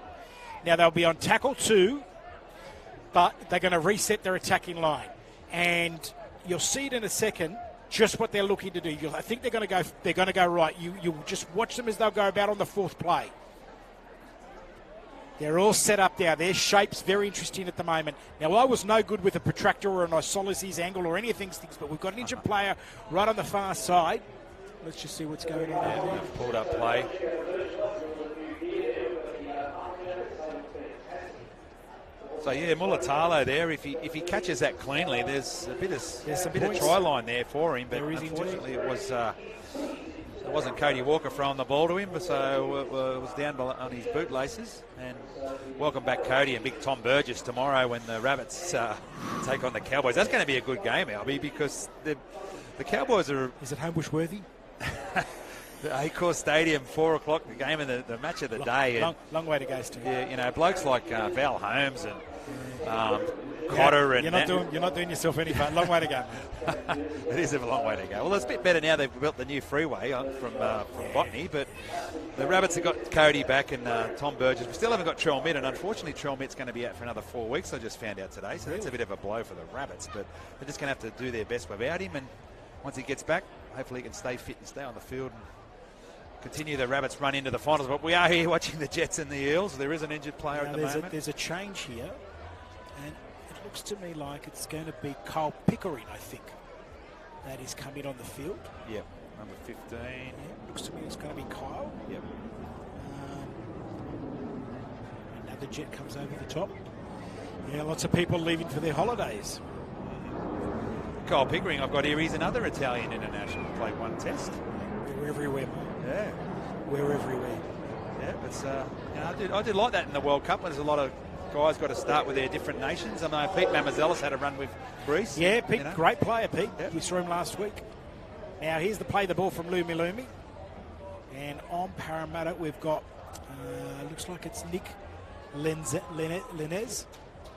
Now, they'll be on tackle 2, but they're going to reset their attacking line. And you'll see it in a second, just what they're looking to do. I think they're going to go right. You just watch them as they'll go about on the fourth play. They're all set up now. Their shape's very interesting at the moment. Now, I was no good with a protractor or an isolysis angle or any of these things, but we've got an injured player right on the far side. Let's just see what's going on there. Pulled up play. So, Mulatalo there, if he catches that cleanly, there's a bit of try line there for him, but unfortunately it wasn't Cody Walker throwing the ball to him, so it was down on his bootlaces. And welcome back, Cody, and big Tom Burgess tomorrow when the Rabbits take on the Cowboys. That's going to be a good game, Albie, because the Cowboys are... Is it Homebush worthy? The Acor Stadium, 4 o'clock, the game of the match of the day. Long way to go, Steve. Yeah, blokes like Val Holmes and Cotter and... You're not doing yourself any fun. Long way to go, mate. It is a long way to go. Well, it's a bit better now they've built the new freeway from Botany, but the Rabbits have got Cody back and Tom Burgess. We still haven't got Trell Mitt, and unfortunately Trell Mitt's going to be out for another 4 weeks, I just found out today, so that's a bit of a blow for the Rabbits, but they're just going to have to do their best without him, and once he gets back, hopefully he can stay fit and stay on the field and continue the Rabbits' run into the finals. But we are here watching the Jets and the Eels. There is an injured player at the moment. There's a change here, and it looks to me like it's going to be Kyle Pickering, I think, that is coming on the field. Yep, number 15. Yeah, looks to me it's going to be Kyle. Yep. Another Jet comes over the top. Yeah, lots of people leaving for their holidays. Kyle Pickering, I've got here, he's another Italian international. Played one test. We're everywhere, mate. Yeah. We're everywhere. Yeah, but I did like that in the World Cup. There's a lot of guys got to start with their different nations. I know Pete Mamazelis had a run with Greece. Yeah, Pete, great player, Pete. Yep. We saw him last week. Now, here's the play, the ball from Lumi. And on Parramatta, we've got, looks like it's Nick Lenez.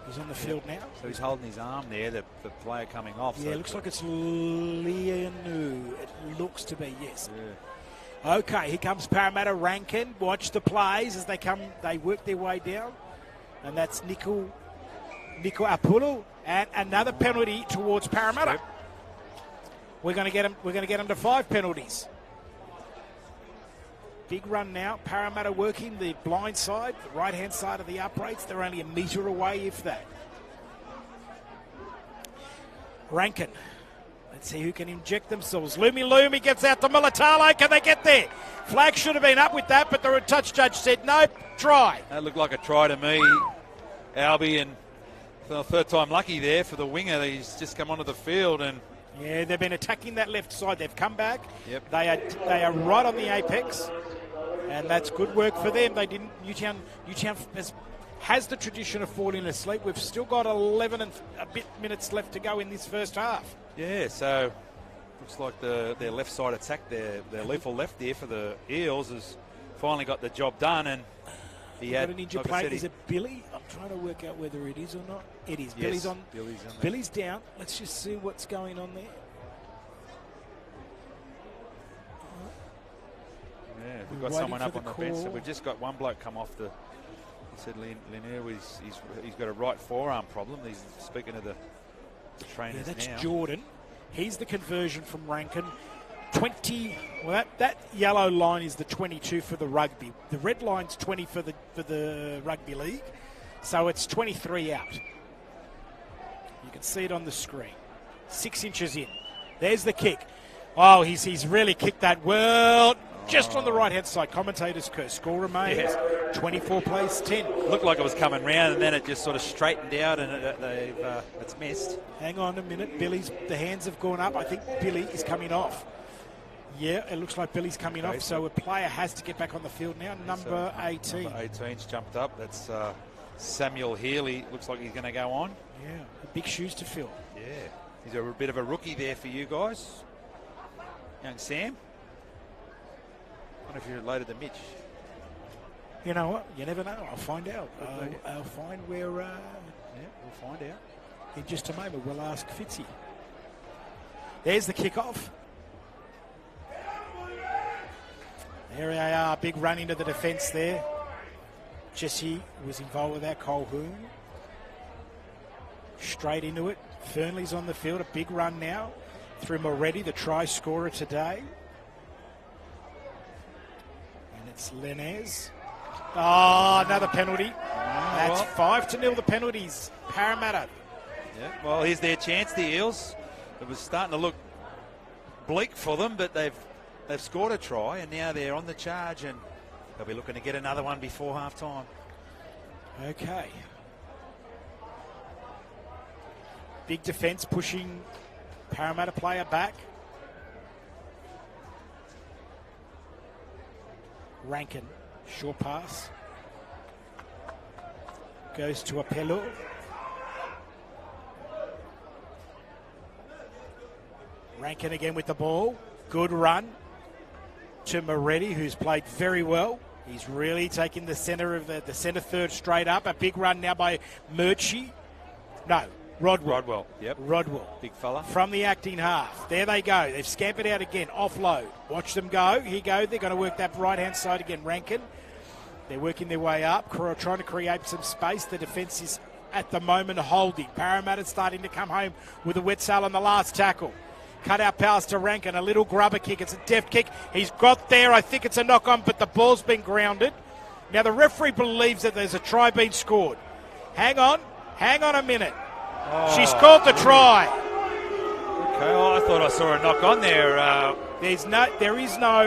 He's on the field now. So he's holding his arm there, the player coming off. Yeah, it looks like it's Leonu. It looks to be, yes. Yeah. Okay, here comes Parramatta. Rankin. Watch the plays as they work their way down. And that's Nico Apulu. And another penalty towards Parramatta. Yep. We're going to get them to 5 penalties. Big run now. Parramatta working the blind side, the right-hand side of the uprights. They're only a metre away, if that. Rankin. Let's see who can inject themselves. Lumi gets out to Mulatalo. Can they get there? Flag should have been up with that, but the touch judge said nope, try. That looked like a try to me, Albie, and for the third time lucky there for the winger. He's just come onto the field and... Yeah, they've been attacking that left side. They've come back. Yep. They are right on the apex. And that's good work for them. They didn't. Newtown has the tradition of falling asleep. We've still got 11 and a bit minutes left to go in this first half. Yeah, so looks like their left side attack, their lethal left there for the Eels has finally got the job done. And he had an injured player. Is it Billy? I'm trying to work out whether it is or not. It is. Yes, Billy's down. Let's just see what's going on there. Yeah, we've got someone up on the bench, so we've just got one bloke come off the... He said Lanier, he's got a right forearm problem. He's speaking to the trainers now. That's Jordan. He's the conversion from Rankin. 20... Well, that yellow line is the 22 for the rugby. The red line's 20 for the rugby league. So it's 23 out. You can see it on the screen. 6 inches in. There's the kick. Oh, he's really kicked that well. just on the right-hand side. Commentators' curse. Score remains 24 plays 10. Looked like it was coming round, and then it just sort of straightened out, and it's missed. Hang on a minute. The hands have gone up. I think Billy is coming off. Yeah, it looks like Billy's coming off, so a player has to get back on the field now. Number 18. Number 18's jumped up. That's Samuel Healy. Looks like he's going to go on. Yeah, big shoes to fill. Yeah, he's a bit of a rookie there for you guys. Young Sam. I wonder if you're related to Mitch. You know what? You never know. I'll find out. I'll find where... yeah, we'll find out. In just a moment, we'll ask Fitzy. There's the kickoff. There they are, big run into the defence there. Jesse was involved with that, Colquhoun. Straight into it. Fernley's on the field, a big run now through Moretti, the try scorer today. And it's Lenez. Oh, another penalty. That's 5-0 the penalties. Parramatta. Yeah, well, here's their chance, the Eels. It was starting to look bleak for them, but they've scored a try, and now they're on the charge, and they'll be looking to get another one before half-time. Okay. Big defence pushing Parramatta player back. Rankin, short pass. Goes to Apello. Rankin again with the ball. Good run to Moretti, who's played very well. He's really taken the centre of the centre third straight up. A big run now by Murchie. No, Rodwell. Rodwell, yep. Rodwell. Big fella. From the acting half. There they go. They've scampered out again. Offload. Watch them go. Here you go. They're going to work that right-hand side again. Rankin. They're working their way up. Trying to create some space. The defence is at the moment holding. Parramatta starting to come home with a wet sail on the last tackle. Cut out pass to Rankin, a little grubber kick. It's a deft kick. He's got there. I think it's a knock-on, but the ball's been grounded. Now the referee believes that there's a try being scored. Hang on a minute. She scored the try. Okay, well, I thought I saw a knock-on there. There is no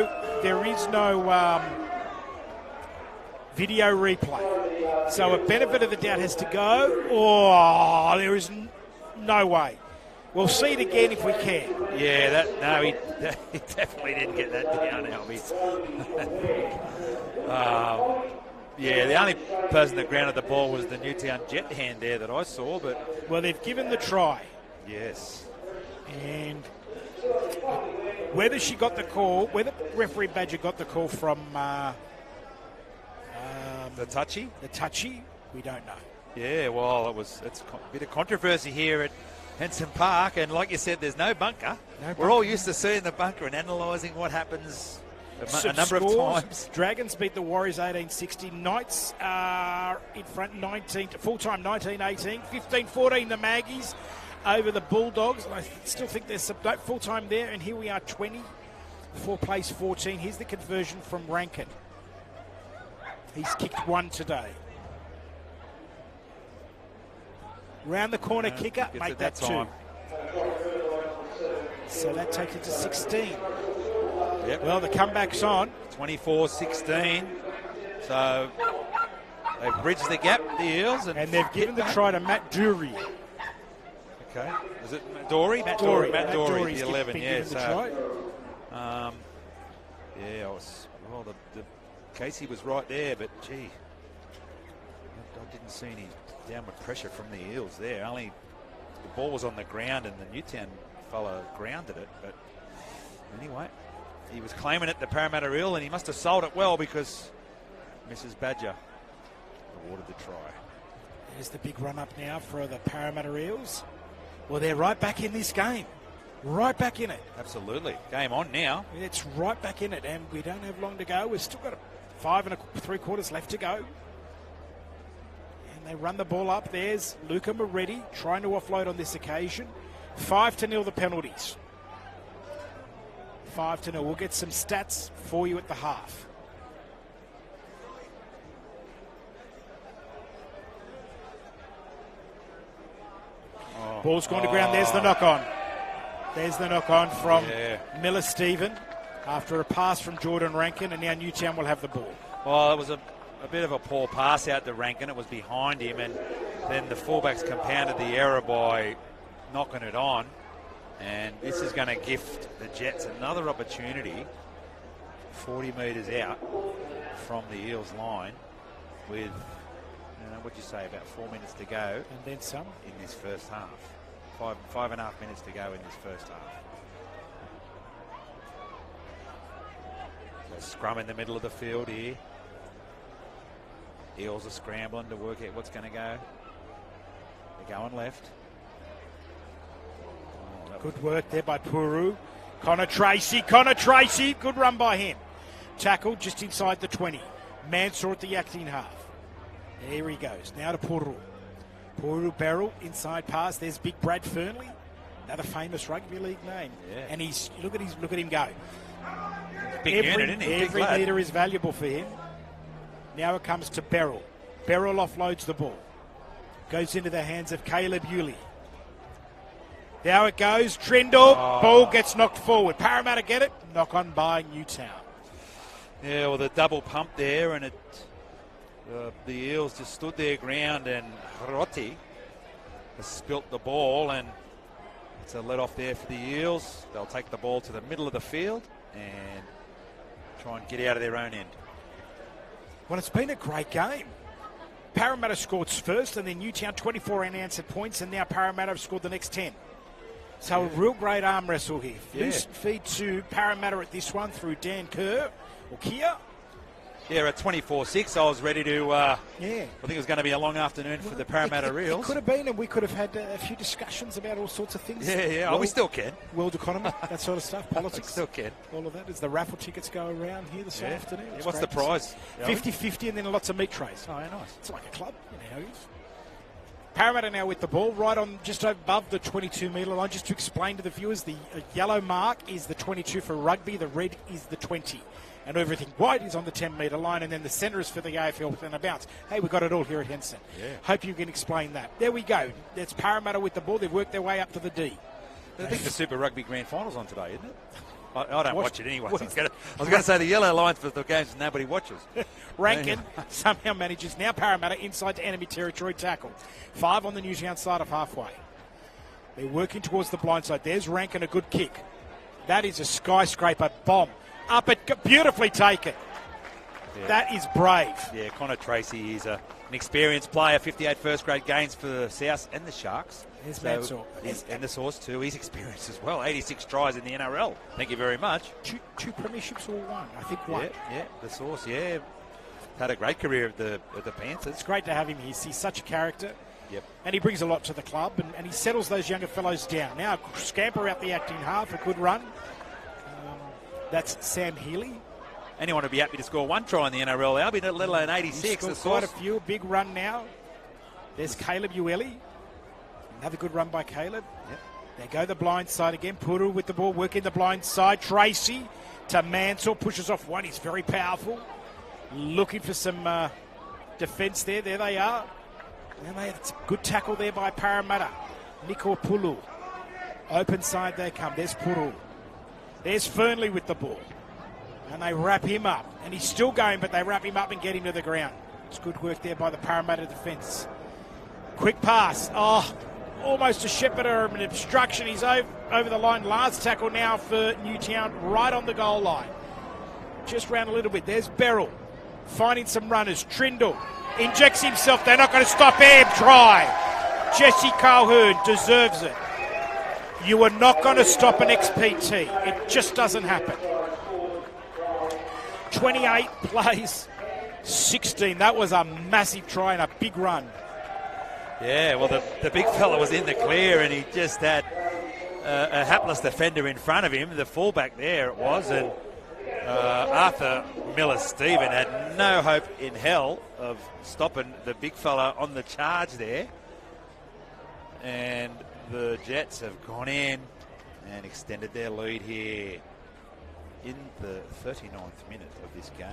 video replay. So a benefit of the doubt has to go. Oh, there is no way. We'll see it again if we can. Yeah, he definitely didn't get that down, Albie. Yeah, the only person that grounded the ball was the Newtown Jet hand there that I saw. But well, they've given the try. Yes. And whether she got the call, whether referee Badger got the call from the touchy, we don't know. Yeah, well, it's a bit of controversy here at Henson Park, and like you said, there's no bunker. We're all used to seeing the bunker and analysing what happens a number of times. Dragons beat the Warriors 18-60. Knights are in front full-time 19-18. 15-14 the Maggies over the Bulldogs. I still think there's some full-time there, and here we are 24 plays 14. Here's the conversion from Rankin. He's kicked one today. Round the corner kicker, make that two. So that takes it to 16. Yep. Well, the comeback's on. 24-16. So they've bridged the gap, the Eels. And they've given the try to Matt Dury. Okay. Is it Dory? Matt Dory, the 11. Yeah, so, the Casey was right there, but gee, I didn't see any downward pressure from the Eels there. Only the ball was on the ground and the Newtown fella grounded it. But anyway, he was claiming it, the Parramatta Eel, and he must have sold it well because Mrs. Badger awarded the try. There's the big run up now for the Parramatta Eels. Well, they're right back in this game. Right back in it. Absolutely. Game on now. It's right back in it, and we don't have long to go. We've still got 5 3/4 left to go. They run the ball up. There's Luca Moretti trying to offload on this occasion. 5-0 the penalties. 5-0. We'll get some stats for you at the half. Ball's gone to ground. There's the knock-on. There's the knock-on from Miller Stephen. after a pass from Jordan Rankin, and now Newtown will have the ball. Well, it was a bit of a poor pass out to Rankin. It was behind him, and then the fullbacks compounded the error by knocking it on. And this is going to gift the Jets another opportunity 40 metres out from the Eels line with, what'd you say, about 4 minutes to go. And then some. In this first half. 5.5 minutes to go in this first half. So scrum in the middle of the field here. Eels are scrambling to work out what's going to go. They're going left. Good work there by Puru. Connor Tracy, good run by him. Tackle just inside the 20. Mansour at the acting half. There he goes. Now to Puru. Puru barrel, inside pass. There's big Brad Fernley, another famous rugby league name. Yeah. And look at him go. Big unit, isn't he? Every metre is valuable for him. Now it comes to Beryl. Beryl offloads the ball. Goes into the hands of Caleb Yulee. Now it goes. Trindle. Ball gets knocked forward. Parramatta get it. Knock on by Newtown. Yeah, well, the double pump there, and the Eels just stood their ground, and Rotti has spilt the ball, and it's a let off there for the Eels. They'll take the ball to the middle of the field and try and get out of their own end. Well, it's been a great game. Parramatta scored first, and then Newtown 24 unanswered points, and now Parramatta have scored the next 10. So a real great arm wrestle here. Loose feed to Parramatta at this one through Dan Kerr, or Kia. Yeah, at 24-6, I was ready to... I think it was going to be a long afternoon for the Parramatta Eels. It could have been, and we could have had a few discussions about all sorts of things. Yeah, we still can. World economy, that sort of stuff, politics. Still can. All of that. As the raffle tickets go around here this afternoon. Yeah, what's the prize? 50-50 and then lots of meat trays. Oh, nice. It's like a club, you know how it is. Parramatta now with the ball, right on just above the 22-metre line. Just to explain to the viewers, the yellow mark is the 22 for rugby, the red is the 20. And everything white is on the 10-metre line, and then the centre is for the AFL within a bounce. Hey, we've got it all here at Henson. Yeah. Hope you can explain that. There we go. That's Parramatta with the ball. They've worked their way up to the D. I think the Super Rugby Grand Final's on today, isn't it? I don't watch it anyway. So I was going to say the yellow line's for the games nobody watches. Rankin somehow manages now Parramatta inside to enemy territory tackle. 5 on the Newtown side of halfway. They're working towards the blind side. There's Rankin, a good kick. That is a skyscraper bomb. Up it, beautifully taken. Yeah. That is brave. Yeah, Connor Tracy is an experienced player, 58 first grade games for the South and the Sharks. There's Mansour. And the Source too. He's experienced as well. 86 tries in the NRL. Thank you very much. Two premierships or one? I think one. Yeah, the Source, had a great career at the Panthers. It's great to have him here. He's such a character. Yep. And he brings a lot to the club, and he settles those younger fellows down. Now, scamper out the acting half, a good run. That's Sam Healy. Anyone would be happy to score one try in the NRL, Albion, let alone 86. He's quite a few. Big run now. There's Caleb Yulee. Another good run by Caleb. Yep. They go the blind side again. Puru with the ball, working the blind side. Tracy to Mansell, pushes off one. He's very powerful. Looking for some defence there. There they are. And they have a good tackle there by Parramatta. Nico Pulu. Open side they come. There's Puru. There's Fernley with the ball. And they wrap him up. And he's still going, but they wrap him up and get him to the ground. It's good work there by the Parramatta defence. Quick pass. Almost a shepherd or an obstruction. He's over the line. Last tackle now for Newtown, right on the goal line. Just round a little bit. There's Beryl finding some runners. Trindle injects himself. They're not going to stop him. Try. Jesse Calhoun deserves it. You are not going to stop an XPT. It just doesn't happen. 28 plays, 16. That was a massive try and a big run. Yeah, well, the big fella was in the clear, and he just had a hapless defender in front of him. The fullback there it was, and Arthur Miller-Stephen had no hope in hell of stopping the big fella on the charge there. And the Jets have gone in and extended their lead here in the 39th minute of this game.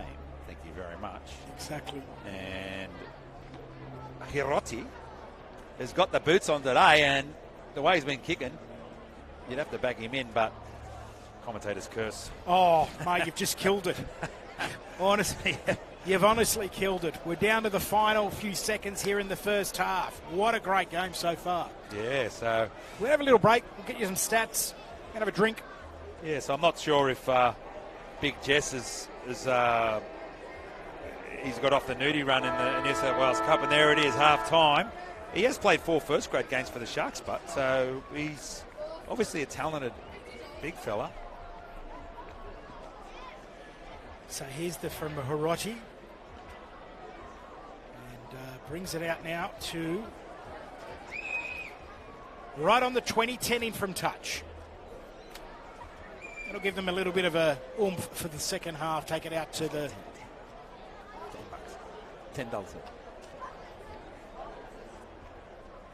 Thank you very much. Exactly. And Hiroti has got the boots on today, and the way he's been kicking, you'd have to back him in, but commentator's curse. Oh, mate, you've just killed it. Honestly, you've honestly killed it. We're down to the final few seconds here in the first half. What a great game so far. Yeah, so... We'll have a little break. We'll get you some stats. And have a drink. Yeah, so I'm not sure if Big Jess is he's got off the nudie run in the New South Wales Cup, and there it is, half-time. He has played 4 first-grade games for the Sharks, but so he's obviously a talented big fella. So here's the from Hiroti. And brings it out now to right on the 20-10 in from touch. That'll give them a little bit of a oomph for the second half. Take it out to the... $10. And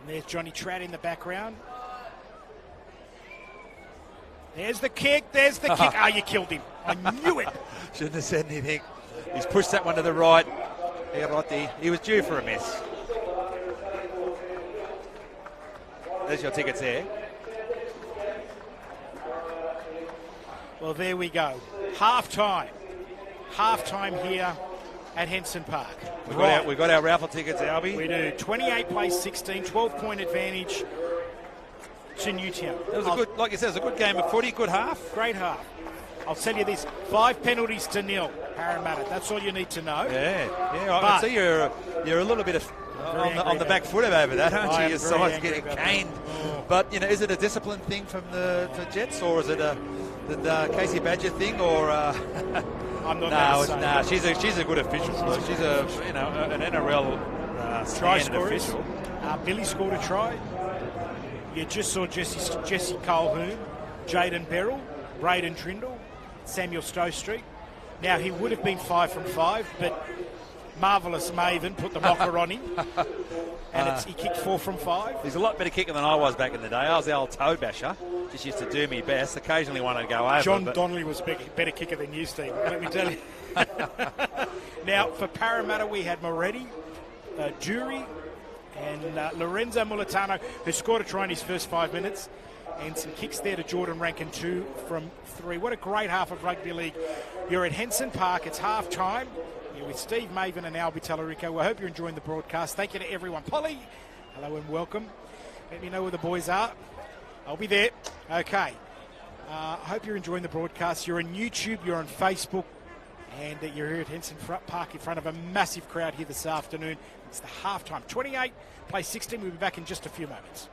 there's Johnny Trout in the background. There's the kick. There's the kick. Oh, you killed him. I knew it. Shouldn't have said anything. He's pushed that one to the right. He was due for a miss. There's your tickets there. Well, there we go. Half-time. Half-time here at Henson Park. We've got our raffle tickets, Albie. We do. 28 plays 16, 12-point advantage to Newtown. It was a good, like you said, it was a good game of footy, good half. Great half. I'll tell you this, 5 penalties to 0, Parramatta. That's all you need to know. Yeah, I can see you're a little bit on the back foot over that, aren't you? Your side's getting caned. Oh. But, is it a discipline thing from the Jets, or is it the Casey Badger thing, or... I'm not she's a good official. She's an NRL try standard scorers. official. Billy scored a try. You just saw Jesse Colhoun, Jaden Beryl, Braden Trindle, Samuel Stowstreet. Now, he would have been 5 from 5, but Marvellous Maven put the mocker on him. And he kicked 4 from 5. He's a lot better kicker than I was back in the day. I was the old toe basher. Just used to do me best. Occasionally wanted to go over. John Donnelly was a better kicker than you, Steve. Let me tell you. Now, for Parramatta, we had Moretti, Jury, and Lorenzo Mulitano, who scored a try in his first 5 minutes. And some kicks there to Jordan Rankin, 2 from 3. What a great half of rugby league. You're at Henson Park. It's half-time. You're with Steve Maven and Albie Tallarico. We hope you're enjoying the broadcast. Thank you to everyone. Polly, hello and welcome. Let me know where the boys are. I'll be there. Okay. I hope you're enjoying the broadcast. You're on YouTube. You're on Facebook. And you're here at Henson Park in front of a massive crowd here this afternoon. It's the half-time. 28, play 16. We'll be back in just a few moments.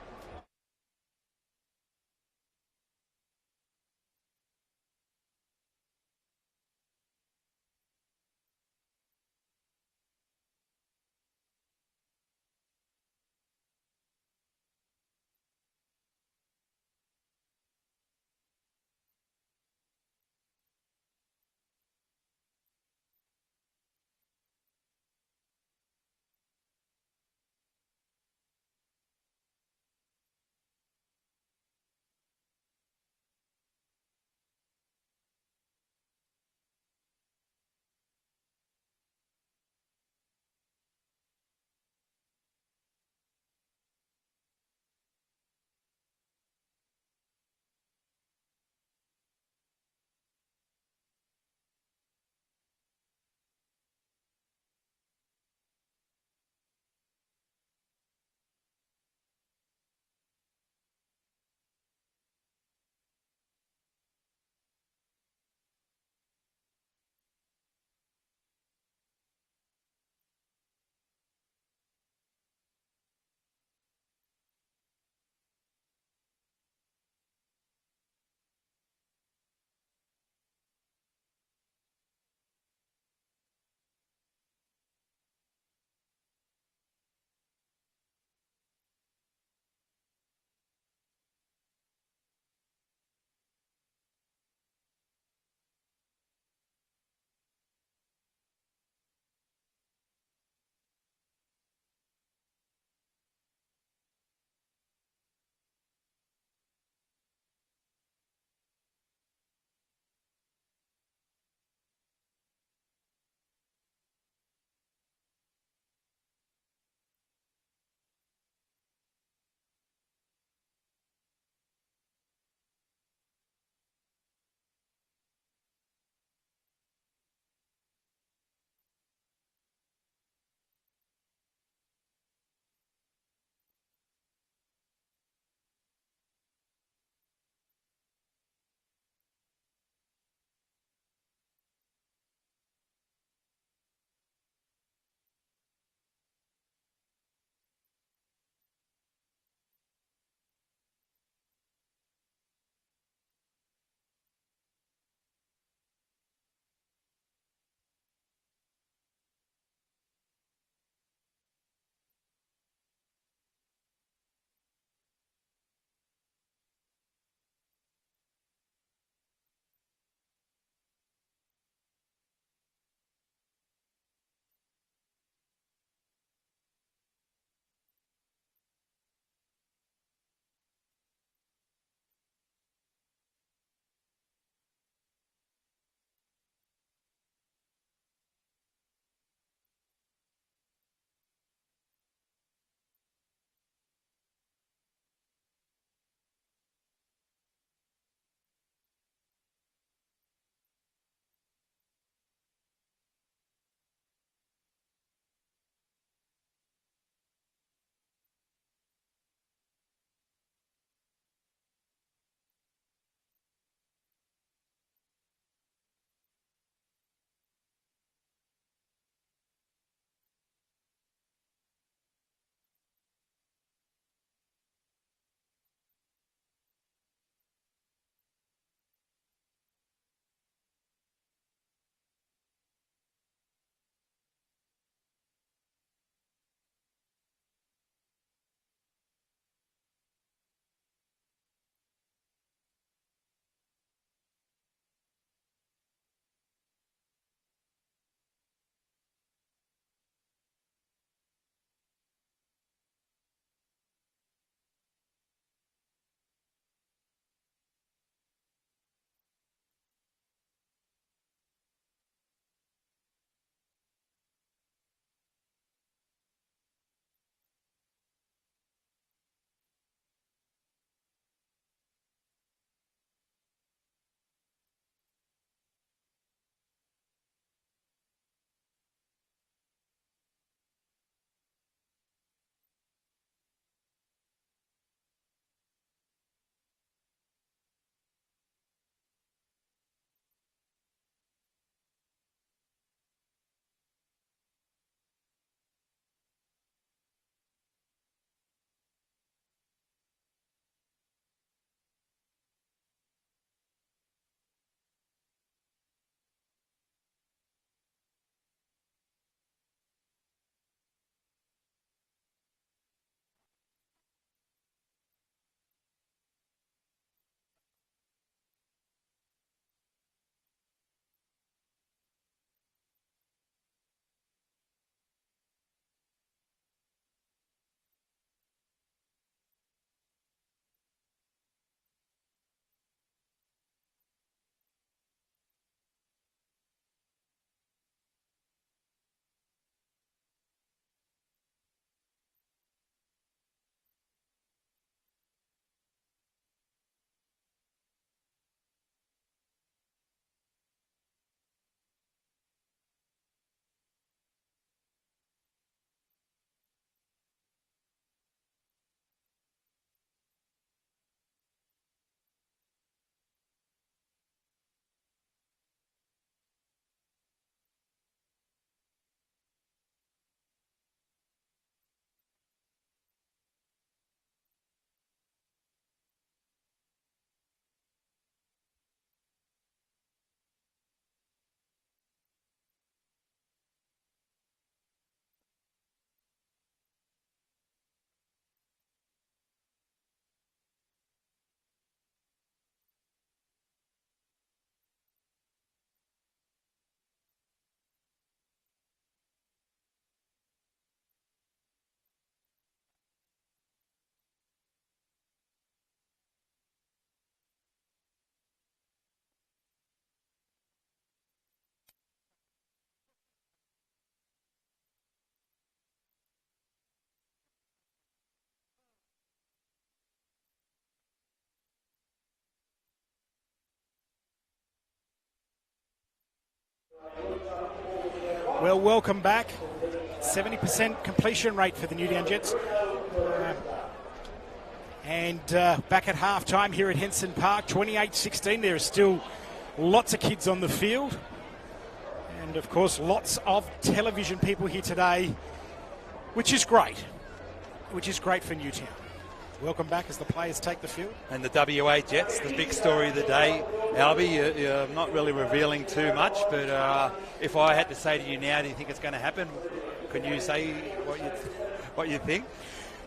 Well, welcome back. 70% completion rate for the Newtown Jets. Back at half-time here at Henson Park, 28-16. There are still lots of kids on the field. And, of course, lots of television people here today, which is great. Which is great for Newtown. Welcome back as the players take the field. And the WA Jets, the big story of the day. Albie, you're not really revealing too much, but if I had to say to you now, do you think it's going to happen? Can you say what you think?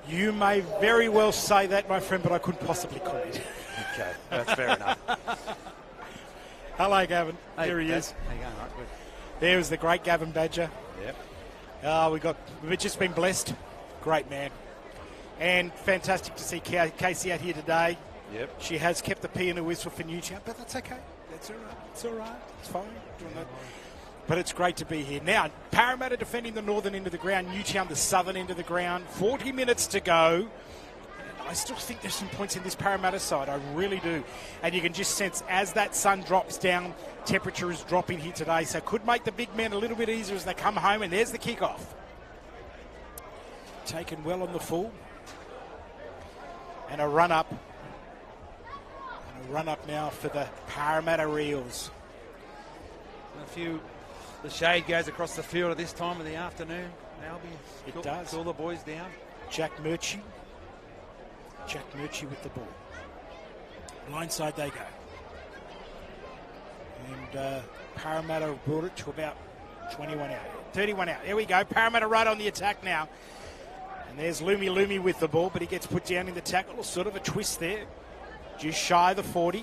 You may very well say that, my friend, but I couldn't possibly comment. Okay, that's fair enough. Hello, Gavin. Hey, There he Dad. is. How you going? Right, good. There's the great Gavin Badger. Yep. We've just been blessed. Great man. And fantastic to see Casey out here today. Yep. She has kept the pea in a whistle for Newtown, but that's okay. That's all right. It's all right. It's fine. But it's great to be here. Now, Parramatta defending the northern end of the ground, Newtown the southern end of the ground. 40 minutes to go. And I still think there's some points in this Parramatta side. I really do. And you can just sense as that sun drops down, temperature is dropping here today. So it could make the big men a little bit easier as they come home. And there's the kickoff. Taken well on the full. And a run up. And a run up now for the Parramatta Eels. The shade goes across the field at this time of the afternoon, Albie. It does. Cool the boys down. Jack Murchie with the ball. Blindside they go. And Parramatta brought it to about 21 out. 31 out. There we go. Parramatta right on the attack now. And there's Lumi with the ball, but he gets put down in the tackle. Sort of a twist there. Just shy of the 40. I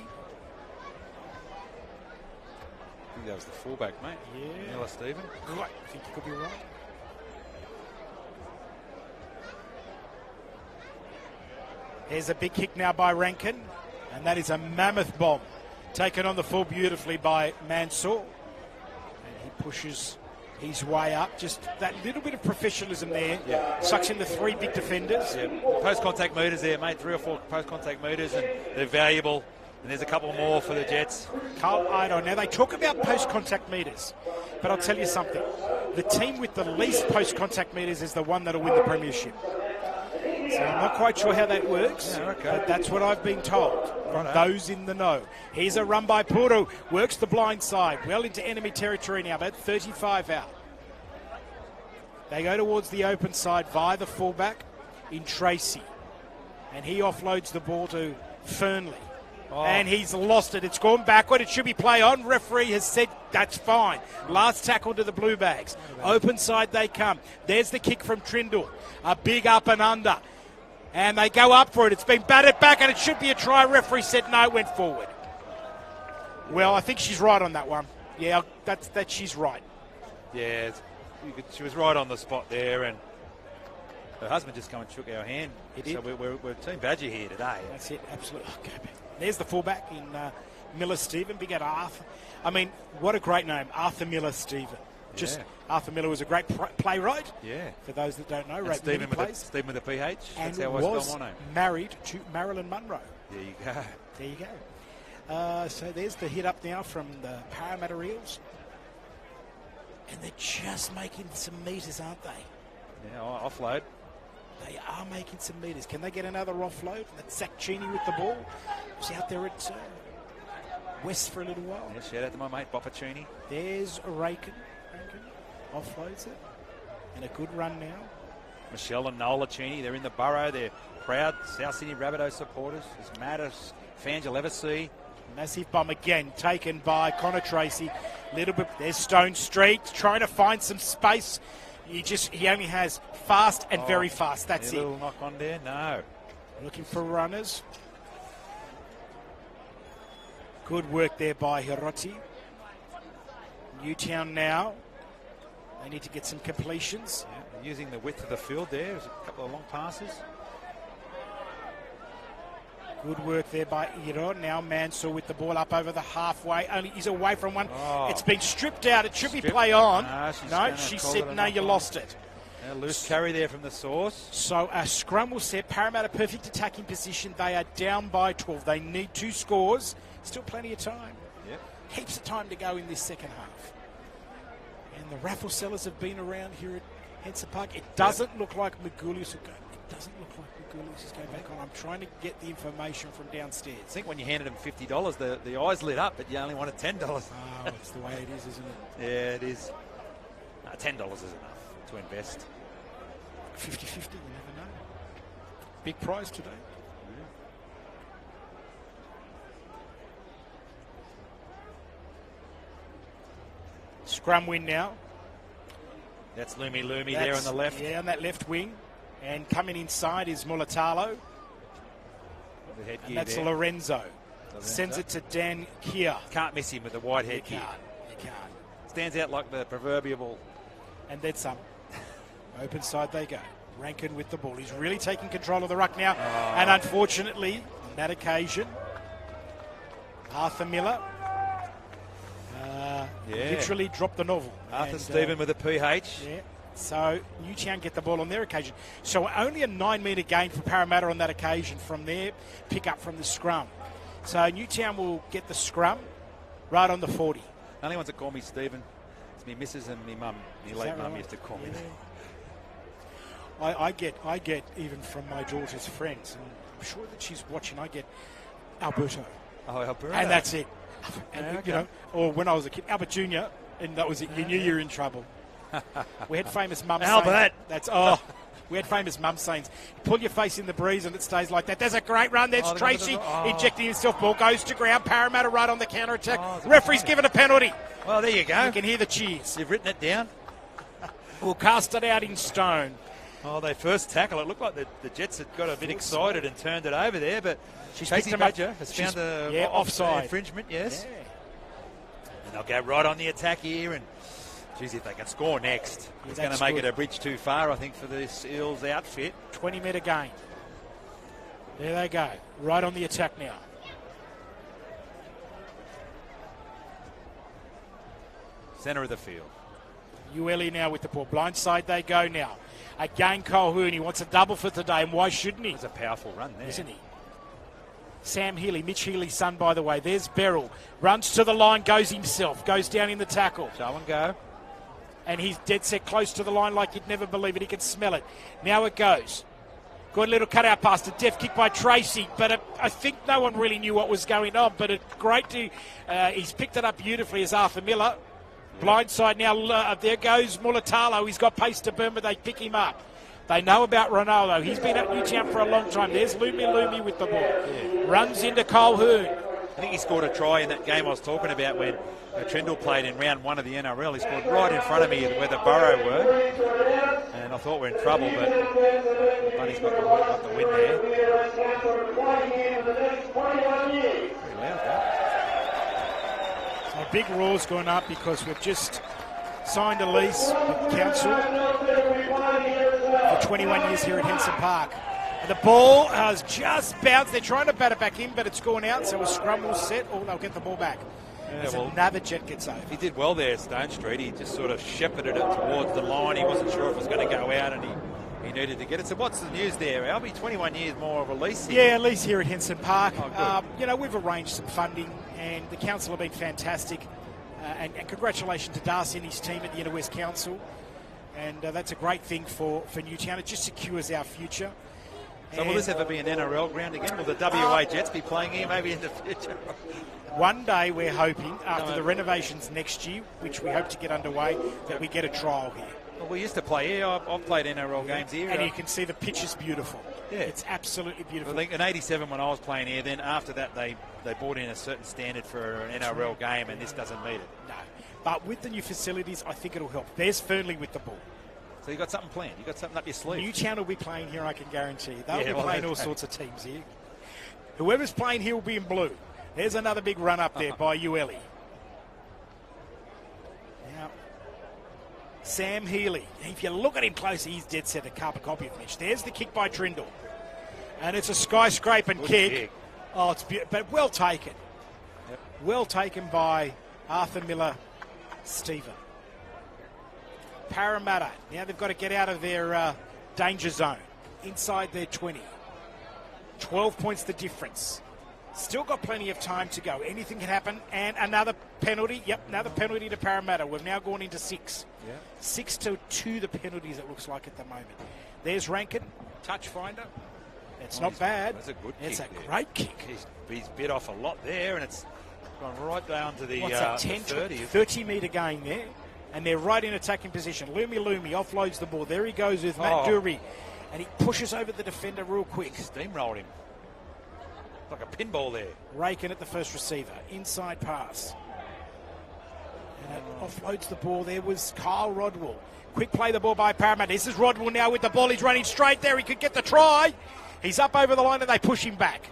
think that was the fullback, mate. Yeah. Miller Stephen. I think you could be right. There's a big kick now by Rankin, and that is a mammoth bomb. Taken on the full beautifully by Mansour. And he pushes his way up. Just that little bit of professionalism there. Yeah. Sucks in the three big defenders. Yeah. Post-contact meters there, mate. 3 or 4 post-contact meters, and they're valuable. And there's a couple more for the Jets. Carl Idol. Now, they talk about post-contact meters, but I'll tell you something. The team with the least post-contact meters is the one that'll win the premiership. So I'm not quite sure how that works, but that's what I've been told from those in the know. Here's a run by Puru. Works the blind side. Well into enemy territory now, about 35 out. They go towards the open side via the fullback in Tracy. And he offloads the ball to Fernley. And he's lost it. It's gone backward. It should be play on. Referee has said that's fine. Last tackle to the Blue Bags. Open side they come. There's the kick from Trindle. A big up and under. And they go up for it. It's been batted back and it should be a try. Referee said no, went forward. Well, I think she's right on that one. Yeah, that she's right. Yeah, she was right on the spot there, and her husband just come and shook our hand. He did. So we're Team Badger here today. That's it, absolutely. Okay, there's the fullback in Miller Stephen, big at Arthur. I mean, what a great name, Arthur Miller Stephen. Just Arthur Miller was a great playwright. Yeah. For those that don't know, And wrote Stephen many plays. Stephen with a PH. And That's how I was spell my name. married to Marilyn Monroe. There you go. There you go. So there's the hit up now from the Parramatta Eels. And they're just making some metres, aren't they? Yeah, offload. They are making some metres. Can they get another offload? That's Zach Cheney with the ball. He's out there at West for a little while. Yeah, shout out to my mate, Boppertuni. There's Rankin. Offloads it. And a good run now. Michelle and Nola Cheney, they're in the borough. They're proud South Sydney Rabbitoh supporters. As mad as fans you'll ever see. Massive bomb again, taken by Connor Tracy. Little bit. There's Stone Street trying to find some space. He only has fast and very fast. That's a it. Little knock on there. No. Looking for runners. Good work there by Hiroti. Newtown now. They need to get some completions. Yeah, using the width of the field there. There's a couple of long passes. Good work there by Iro. Now Mansour with the ball up over the halfway. Only he's away from one. It's been stripped out. It should be play on. No, she said no, you lost it. A loose carry there from the source. So a scrum will set. Parramatta perfect attacking position. They are down by 12. They need 2 scores. Still plenty of time. Yep. Heaps of time to go in this second half. And The raffle sellers have been around here at Henson Park. It doesn't look like Magoulias will go. It doesn't look like Magoulias is going back on. I'm trying to get the information from downstairs. I think when you handed him $50, the eyes lit up, but you only wanted $10. Oh, it's the way it is, isn't it? Yeah, it is. No, $10 is enough to invest. 50-50, you never know. Big prize today. Scrum win now. That's Lumi there on the left. Yeah, on that left wing. And coming inside is Mulatalo. And that's there. Lorenzo. Sends it to Dan Keir. Can't miss him with the white headgear. You can't. Stands out like the proverbial. And then some. Open side they go. Rankin with the ball. He's really taking control of the ruck now. Oh. And unfortunately, on that occasion, Arthur Miller literally dropped the novel. Arthur Stephen with a PH. Yeah. So Newtown get the ball on their occasion. So only a 9-metre gain for Parramatta on that occasion from their pick up from the scrum. So Newtown will get the scrum right on the 40. Only ones that call me Stephen. It's me missus and me mum. Me late mum used to call me that. I get even from my daughter's friends, and I'm sure that she's watching, I get Alberto. Oh, Alberto. And that's it. And, okay. You know, or when I was a kid, Albert Jr., and that was it. You knew you were in trouble. We had famous mum Albert. We had famous mum sayings. Pull your face in the breeze and it stays like that. There's a great run. There's Tracy injecting himself. Ball goes to ground. Parramatta right on the counter attack. Referee's given a penalty. Well, there you go. You can hear the cheers. You've written it down. We'll cast it out in stone. Oh, they first tackle. It looked like the Jets had got a bit excited and turned it over there, but Casey Badger has found the offside infringement, yes. Yeah. And they'll go right on the attack here, and geez, if they can score next, it's going to make it a bridge too far, I think, for this Eels outfit. 20-metre gain. There they go, right on the attack now. Centre of the field. Ueli now with the ball. Blindside they go now. Again, Colquhoun, he wants a double for today, and why shouldn't he? It's a powerful run there. Isn't he? Sam Healy, Mitch Healy's son, by the way. There's Beryl. Runs to the line, goes himself. Goes down in the tackle. Show and go. And he's dead set close to the line like you'd never believe it. He can smell it. Now it goes. Good little cutout pass. A deft kick by Tracy. But I think no one really knew what was going on. But it's great to... he's picked it up beautifully as Arthur Miller. Blindside now, there goes Mulatalo. He's got pace to burn, but they pick him up. They know about Ronaldo. He's been at Newtown for a long time. There's Lumi with the ball. Yeah. Runs into Colquhoun. I think he scored a try in that game I was talking about when Trendle played in round 1 of the NRL. He scored right in front of me where the Borough were. And I thought we're in trouble, but the Bunnies got the win there. Pretty loud, that. A big roar's gone up because we've just signed a lease with council for 21 years here at Henson Park. And the ball has just bounced. They're trying to bat it back in, but it's gone out, so a scrum will set. Oh, they'll get the ball back. As another Jet gets over. He did well there, Stone Street. He just sort of shepherded it towards the line. He wasn't sure if it was going to go out, and he needed to get it. So what's the news there, Albie? 21 years more of a lease here. Yeah, lease here at Henson Park. Oh, we've arranged some funding, and the council have been fantastic. And congratulations to Darcy and his team at the Inner West Council. And that's a great thing for Newtown. It just secures our future. So will this ever be an NRL ground again? Will the WA Jets be playing here maybe in the future? One day we're hoping, after the renovations next year, which we hope to get underway, that we get a trial here. Well, we used to play here. I've played NRL games here. And you can see the pitch is beautiful. Yeah. It's absolutely beautiful. I think in 87 when I was playing here, then after that they brought in a certain standard for an NRL game, and this doesn't meet it. No. But with the new facilities, I think it'll help. There's Fernley with the ball. So you got something planned. You got something up your sleeve. Newtown will be playing here, I can guarantee. They'll be playing all sorts of teams here. Whoever's playing here will be in blue. There's another big run up there by Ueli. Now, Sam Healy. If you look at him closely, he's dead set, a carbon copy of Mitch. There's the kick by Trindle. And it's a skyscraping kick. Oh, it's beautiful, but well taken. Yep. Well taken by Arthur Miller, Stephen. Parramatta. Now they've got to get out of their danger zone. Inside their 20. 12 points the difference. Still got plenty of time to go. Anything can happen. And another penalty. Yep, another penalty to Parramatta. We've now gone into 6. Yeah. 6-2 the penalties, it looks like, at the moment. There's Rankin, touch finder. It's not He's- bad. That's a good It's kick a there. great kick. He's bit off a lot there, and it's gone right down to the, What's that, the 10, 30. 30-metre gain there. And they're right in attacking position. Lumi offloads the ball. There he goes with Matt Dury. And he pushes over the defender real quick. Steamrolled him. Like a pinball there. Rakin at the first receiver. Inside pass. And it offloads the ball. There was Kyle Rodwell. Quick play the ball by Parramatta. This is Rodwell now with the ball. He's running straight there. He could get the try. He's up over the line and they push him back.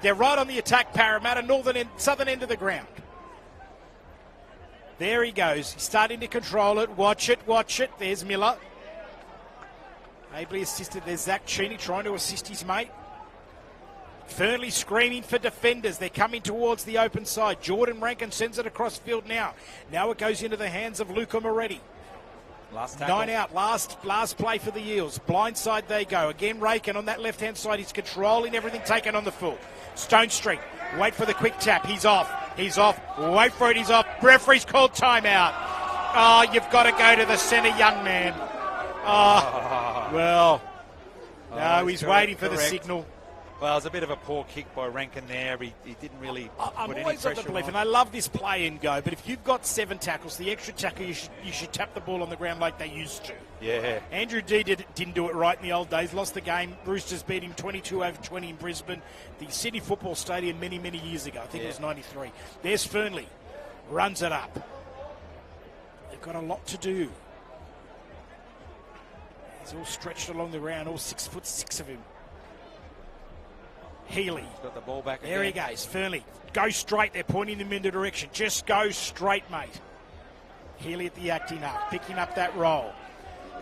They're right on the attack, Parramatta, southern end of the ground. There he goes. He's starting to control it. Watch it. There's Miller. Ably assisted. There's Zach Cheney trying to assist his mate. Fernley screaming for defenders. They're coming towards the open side. Jordan Rankin sends it across field now. Now it goes into the hands of Luca Moretti. Last tackle. 9 out. Last play for the Eels. Blindside they go. Again, Rankin on that left-hand side. He's controlling everything, taken on the full. Stone Street. Wait for the quick tap. He's off. Wait for it. He's off. Referee's called timeout. Oh, you've got to go to the centre, young man. Oh, well. No, he's waiting for the signal. Well, it was a bit of a poor kick by Rankin there. He didn't really I'm put any always of pressure the belief, on. and I love this play and go, but if you've got 7 tackles, the extra tackle, you should tap the ball on the ground like they used to. Yeah. Andrew D didn't do it right in the old days. Lost the game. Roosters beat him 22-20 in Brisbane, the Sydney Football Stadium many, many years ago. I think it was 93. There's Fernley. Runs it up. They've got a lot to do. He's all stretched along the ground, all 6'6" of him. Healy. He's got the ball back There again. he goes. Fernley. Go straight. They're pointing him in the direction. Just go straight, mate. Healy at the acting up. Picking up that roll.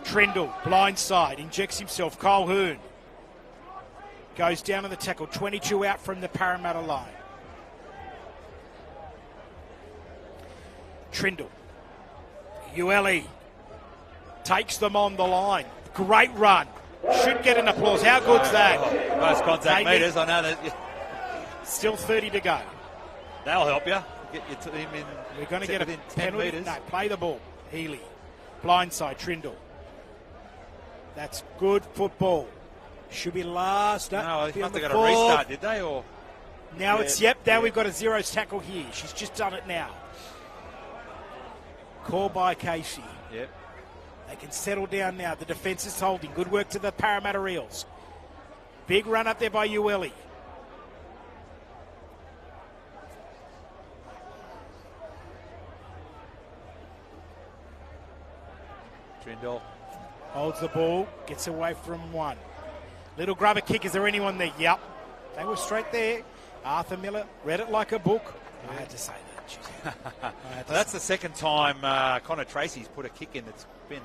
Trindle. Blindside. Injects himself. Colquhoun. Goes down to the tackle. 22 out from the Parramatta line. Trindle. Ueli. Takes them on the line. Great run. Should get an applause. How good's that? Most contact meters. I know that. Still 30 to go. That'll help you. Get your team in. We're going to get a within 10 penalty. metres. No, play the ball. Healy. Blindside. Trindle. That's good football. Should be last. No, they be on must have the got a fourth. restart, did they? Or Now Yeah. now we've got a zeros tackle here. She's just done it now. Call by Casey. Yep. They can settle down now. The defence is holding. Good work to the Parramatta Eels. Big run up there by Ueli. Trindle. Holds the ball. Gets away from one. Little grubber kick. Is there anyone there? Yep. They were straight there. Arthur Miller read it like a book. I had to say that. Jeez. That's the second time Connor Tracy's put a kick in that's been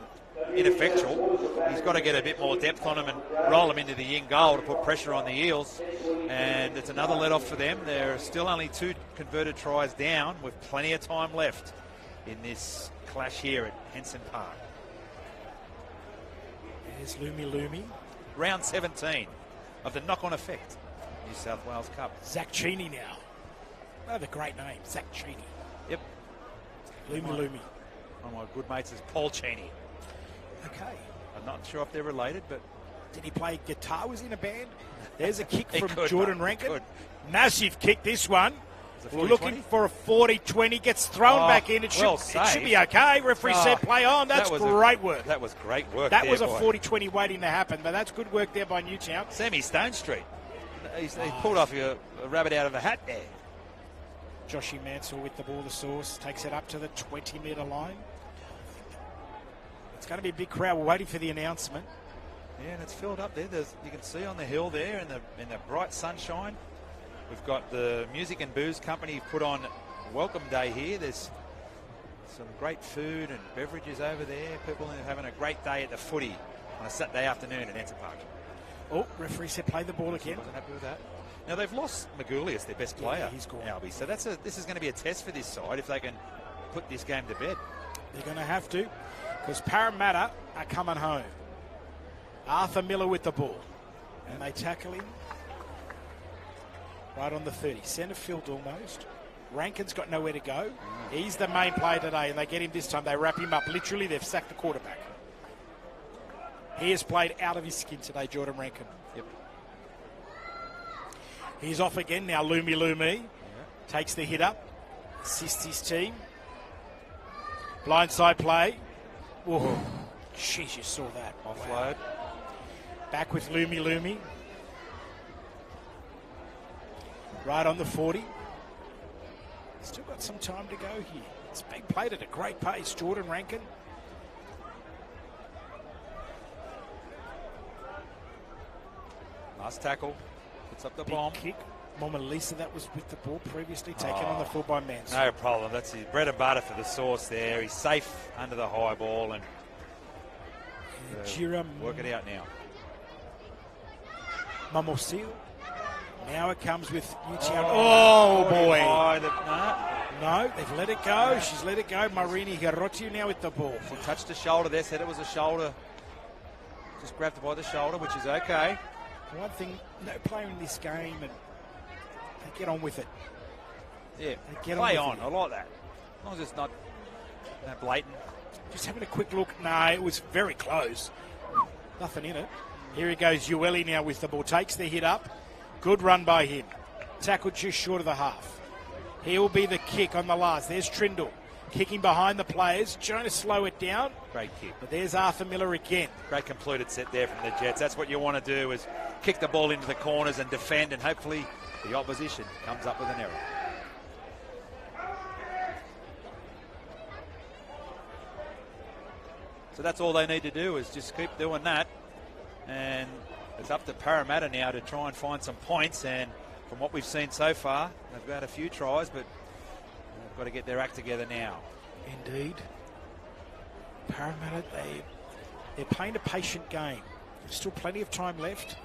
ineffectual. He's got to get a bit more depth on him and roll him into the in goal to put pressure on the Eels. And it's another let-off for them. There are still only 2 converted tries down with plenty of time left in this clash here at Henson Park. There's Lumi. Round 17 of the knock-on effect New South Wales Cup. Zach Cheney now. Another great name. Zach Cheney. Yep. Lumi. One of my good mates is Paul Cheney. Okay. I'm not sure if they're related, but Did he play guitar? Was he in a band? There's a kick He from could, Jordan mate. He Rankin. could. Massive kick, this one. Is it We're 40-20? looking for a 40-20. Gets thrown back in. It should saved. be okay. Referee said play on. That's great work. That was great work. That there, was a boy. 40-20 waiting to happen, but that's good work there by Newtown. Sammy Stone Street. He pulled off a rabbit out of a hat there. Joshy Mansell with the ball, the source. Takes it up to the 20-metre line. It's going to be a big crowd. We're waiting for the announcement. Yeah, and it's filled up there. You can see on the hill there in the bright sunshine. We've got the Music and Booze Company put on Welcome Day here. There's some great food and beverages over there. People are having a great day at the footy on a Saturday afternoon at Henson Park. Oh, referee said play the ball again. Wasn't happy with that. Now they've lost Magoulias, their best player. Yeah, he's gone. Albie. So this is going to be a test for this side if they can put this game to bed. They're going to have to, because Parramatta are coming home. Arthur Miller with the ball. And they tackle him. Right on the 30. Centre field almost. Rankin's got nowhere to go. He's the main player today, and they get him this time. They wrap him up. Literally, they've sacked the quarterback. He has played out of his skin today, Jordan Rankin. Yep. He's off again now. Lumi takes the hit up, assists his team. Blindside play. Whoa. Jeez, you saw that. Offload. Wow. Back with Lumi. Right on the 40. Still got some time to go here. It's being played at a great pace. Jordan Rankin. Last tackle. Puts up the Big bomb. kick. Mama Lisa, that was with the ball previously, taken on the full by Manson. No problem. That's his bread and butter for the sauce there. He's safe under the high ball and work it out now. Mamosil. Now it comes with Newtown. Oh, boy. No, they've let it go. She's let it go. Marini Hirotiu now with the ball. She touched the shoulder there, said it was a shoulder. Just grabbed by the shoulder, which is okay. One thing, no player in this game, and they get on with it. Yeah, Get play on. on. I like that. As long as it's not blatant. Just having a quick look. No, it was very close. Nothing in it. Here he goes, Ueli now with the ball. Takes the hit up. Good run by him. Tackled just short of the half. He'll be the kick on the last. There's Trindle. Kicking behind the players. Trying to slow it down. Great kick. But there's Arthur Miller again. Great completed set there from the Jets. That's what you want to do, is kick the ball into the corners and defend, and hopefully the opposition comes up with an error. So that's all they need to do, is just keep doing that. And it's up to Parramatta now to try and find some points. And from what we've seen so far, they've had a few tries, but they've got to get their act together now. Indeed. Parramatta, they're playing a patient game. There's still plenty of time left.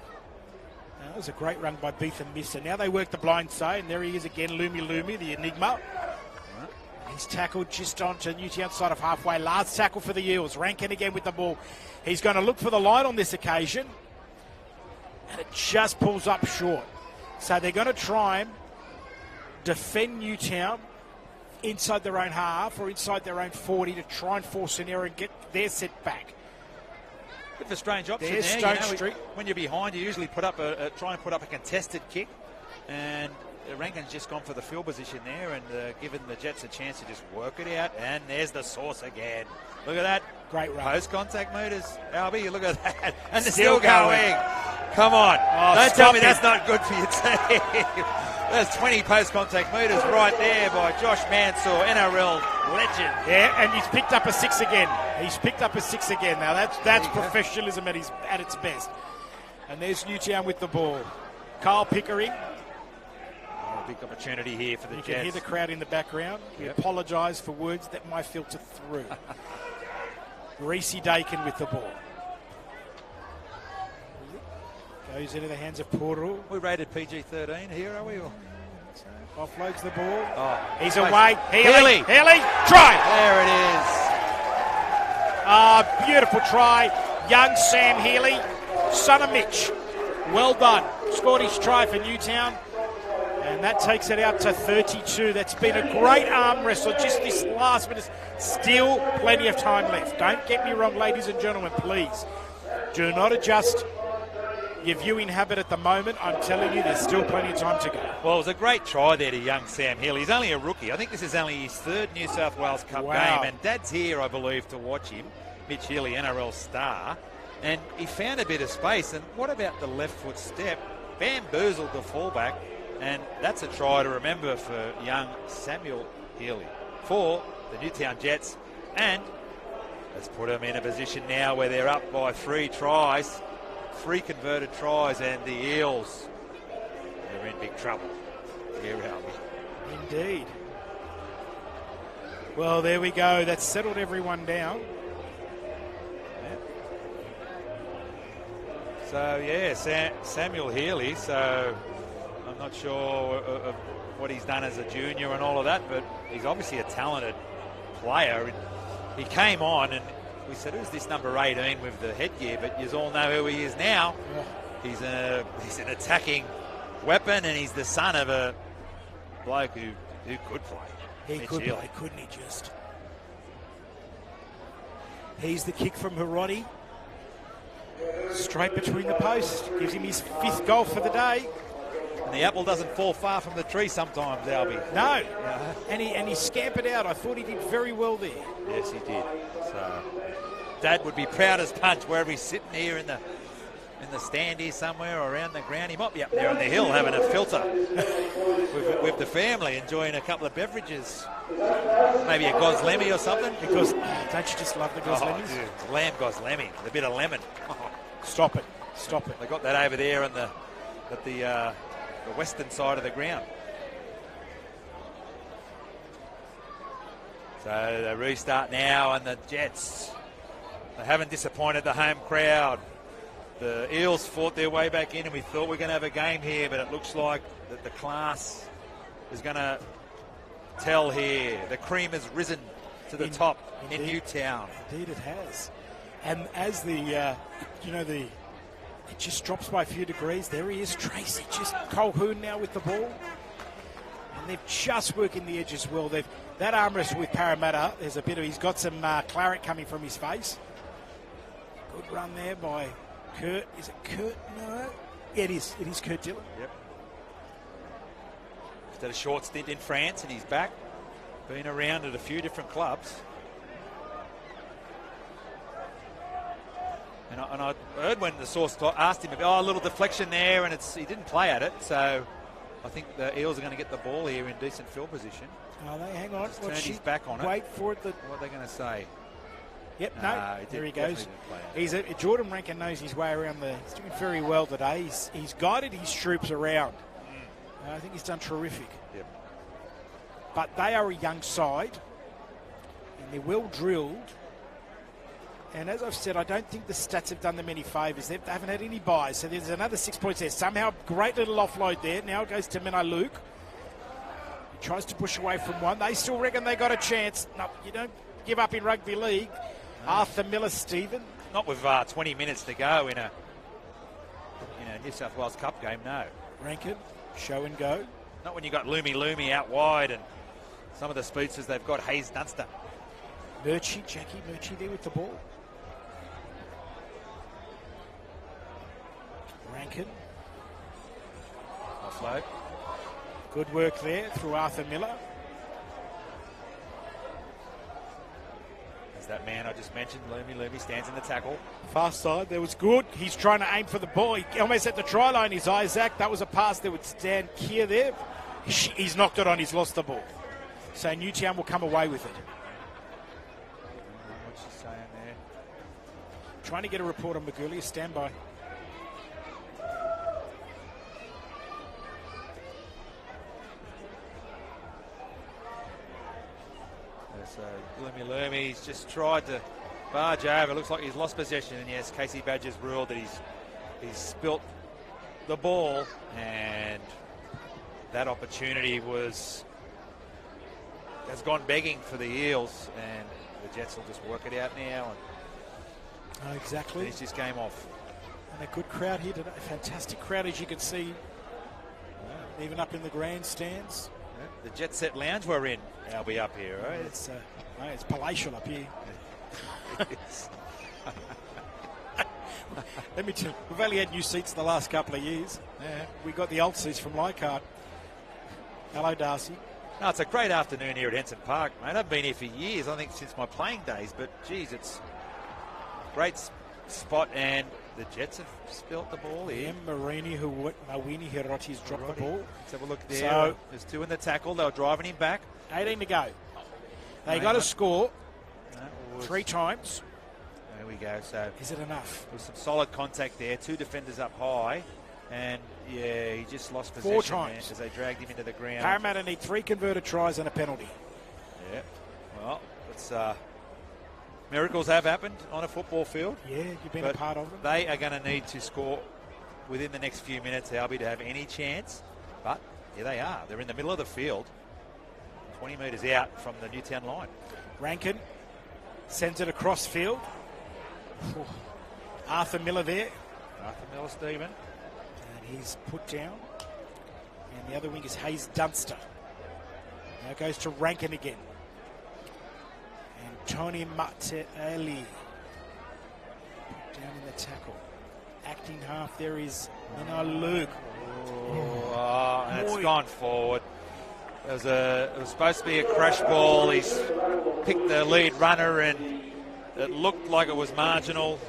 That was a great run by Beethan Missa. Now they work the blind side, and there he is again, Lumi, the enigma. He's tackled just onto Newtown side of halfway. Last tackle for the Eels. Rankin again with the ball. He's going to look for the line on this occasion. And it just pulls up short. So they're going to try and defend Newtown inside their own half or inside their own 40 to try and force an error and get their set back. Bit of a strange option There's there. Stone Street. When you're behind, you usually put up try and put up a contested kick. And Rankin's just gone for the field position there and given the Jets a chance to just work it out. And there's the source again. Look at that. Great run. Post-contact meters. Albie, look at that. And they're still going. Come on. Don't tell me that's not good for your team. There's 20 post-contact meters right there by Josh Mansour, NRL legend. Yeah, and he's picked up a 6 again. He's picked up a 6 again. Now that's professionalism at its best. And there's Newtown with the ball. Kyle Pickering. Big opportunity here for the Jets. You can hear the crowd in the background. We apologise for words that might filter through. Reese Dakin with the ball. Goes into the hands of Portal. We rated PG-13 here, are we? Offloads the ball. Oh, he's away. Healy. Try. There it is. Beautiful try. Young Sam Healy, son of Mitch. Well done. Scored his try for Newtown. And that takes it out to 32. That's been a great arm wrestle. Just this last minute. Still plenty of time left. Don't get me wrong, ladies and gentlemen, please. Do not adjust your viewing habit at the moment. I'm telling you, there's still plenty of time to go. Well, it was a great try there to young Sam Hill. He's only a rookie. I think this is only his third New South Wales Cup game. And Dad's here, I believe, to watch him. Mitch Healy, NRL star. And he found a bit of space. And what about the left foot step? Bamboozled the fullback. And that's a try to remember for young Samuel Healy for the Newtown Jets. And let's put them in a position now where they're up by 3 tries. 3 converted tries, and the Eels, they're in big trouble. Here are we. Indeed. Well, there we go. That's settled everyone down. So, Samuel Healy. So, I'm not sure of what he's done as a junior and all of that, but he's obviously a talented player. He came on and we said, who's this number 18 with the headgear? But you all know who he is now. Yeah. He's an attacking weapon, and he's the son of a bloke who could play. He could play, couldn't he just? He's the kick from Hiroti. Straight between the posts. Gives him his 5th goal for the day. And the apple doesn't fall far from the tree sometimes, Albie. No. And he scampered out. I thought he did very well there. Yes, he did. So Dad would be proud as punch wherever he's sitting here in the stand here somewhere or around the ground. He might be up there on the hill having a filter with the family, enjoying a couple of beverages. Maybe a Goslemi or something. Because don't you just love the Goslemis? Oh, lamb Goslemi, a bit of lemon. Stop it. Stop it. They got that over there at the western side of the ground. So they restart now, and the Jets, they haven't disappointed the home crowd. The Eels fought their way back in, and we thought we were going to have a game here, but it looks like that the class is going to tell here. The cream has risen to the top in Newtown. Indeed it has. And as it just drops by a few degrees. There he is, Tracy, just Colquhoun now with the ball. And they're just working the edges well. That arm wrestle with Parramatta, he's got some claret coming from his face. Good run there by Kurt. Is it Kurt? No. Yeah, it is. It is Kurt Dillon. Yep. He's had a short stint in France, and he's back. Been around at a few different clubs. And I heard when the source asked him about a little deflection there, and he didn't play at it. So I think the Eels are going to get the ball here in decent field position. Oh, they hang on. Turn his back on it. Wait for it. What are they going to say? Yep, no, there he goes. Jordan Rankin knows his way around he's doing very well today. He's guided his troops around. I think he's done terrific. Yep. But they are a young side, and they're well drilled. And as I've said, I don't think the stats have done them any favours. They haven't had any buys, so there's another 6 points there. Somehow, great little offload there. Now it goes to Menai Luke. He tries to push away from one. They still reckon they got a chance. No, you don't give up in rugby league. No. Arthur Miller-Stephen. Not with 20 minutes to go in a New South Wales Cup game, no. Rankin, show and go. Not when you got Lumi out wide, and some of the spooters they've got Hayes Dunster. Jackie Murchie there with the ball. Rankin. Offload. Good work there through Arthur Miller. There's that man I just mentioned, Lumi stands in the tackle. Fast side, that was good. He's trying to aim for the ball. He almost at the try line is Isaac. That was a pass that would stand Keir there. He's knocked it on, he's lost the ball. So Newtown will come away with it. What's she saying there? Trying to get a report on Magoulia. Stand by. So Lumi's just tried to barge over. Looks like he's lost possession. And yes, Casey Badger's ruled that he's spilt the ball, and that opportunity has gone begging for the Eels, and the Jets will just work it out now and exactly finish this game off. And a good crowd here today. Fantastic crowd, as you can see, even up in the grandstands. The Jet Set Lounge we're in. I'll be up here, right? It's palatial up here. Let me tell you, we've only had new seats the last couple of years. Yeah. We got the old seats from Leichhardt. Hello, Darcy. No, it's a great afternoon here at Henson Park, mate. I've been here for years, I think since my playing days, but geez, it's a great spot, and the Jets have spilt the ball here. Mawini Hiroti's dropped the ball. Let's have a look there. So, there's two in the tackle. They were driving him back. 18 to go. They got to score 3 times. There we go. So is it enough? With some solid contact there. 2 defenders up high. And, yeah, he just lost possession 4 times as they dragged him into the ground. Parramatta need 3 converted tries and a penalty. Yeah. Well, it's miracles have happened on a football field. Yeah, you've been a part of them. They are going to need to score within the next few minutes, Albie, to have any chance. But here they are. They're in the middle of the field, 20 metres out from the Newtown line. Rankin sends it across field. Arthur Miller there. Arthur Miller-Stephen. And he's put down. And the other wing is Hayes Dunster. Now goes to Rankin again. And Tony Mateali down in the tackle. Acting half there is Mina Luke. Oh, and it's gone forward. It was supposed to be a crash ball. He's picked the lead runner and it looked like it was marginal.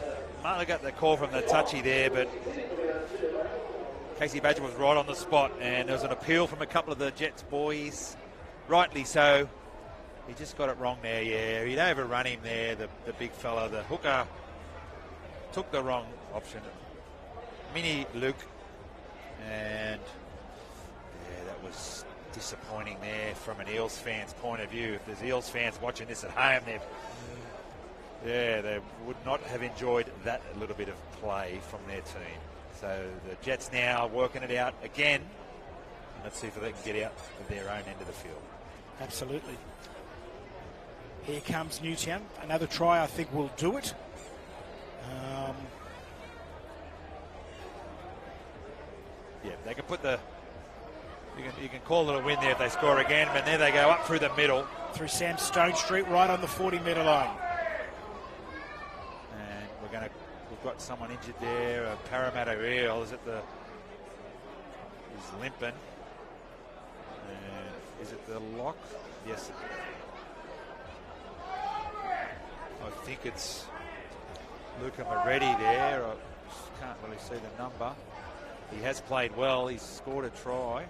Marley got the call from the touchy there, but Casey Badger was right on the spot, and there was an appeal from a couple of the Jets boys. Rightly so. He just got it wrong there, yeah. He'd overrun him there, the big fella. The hooker took the wrong option. Mini Luke. And yeah, that was disappointing there from an Eels fan's point of view. If there's Eels fans watching this at home, they would not have enjoyed that little bit of play from their team. So the Jets now working it out again. Let's see if they can get out of their own end of the field. Absolutely. Here comes Newtown. Another try, I think, will do it. Yeah, they can put the... You can call it a win there if they score again, but there they go up through the middle. Through Sam Stone Street, right on the 40-metre line. And we've got someone injured there, a Parramatta Eel is limping. And is it the lock? Yes. I think it's Luca Moretti there. I can't really see the number. He has played well. He's scored a try.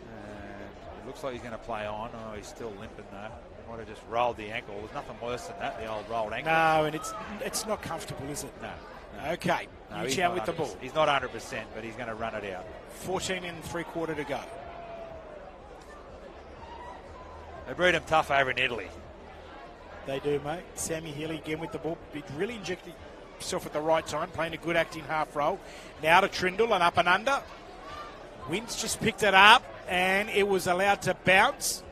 And it looks like he's going to play on. Oh, he's still limping though. Might have just rolled the ankle. There's nothing worse than that, the old rolled ankle. No, and it's not comfortable, is it? No. Okay, Newtown with the ball. He's not 100%, but he's going to run it out. 14 and 3/4 to go. They breed him tough over in Italy. They do, mate. Sammy Healy again with the ball. He really injected himself at the right time, playing a good acting half roll. Now to Trindle and up and under. Wins just picked it up and it was allowed to bounce.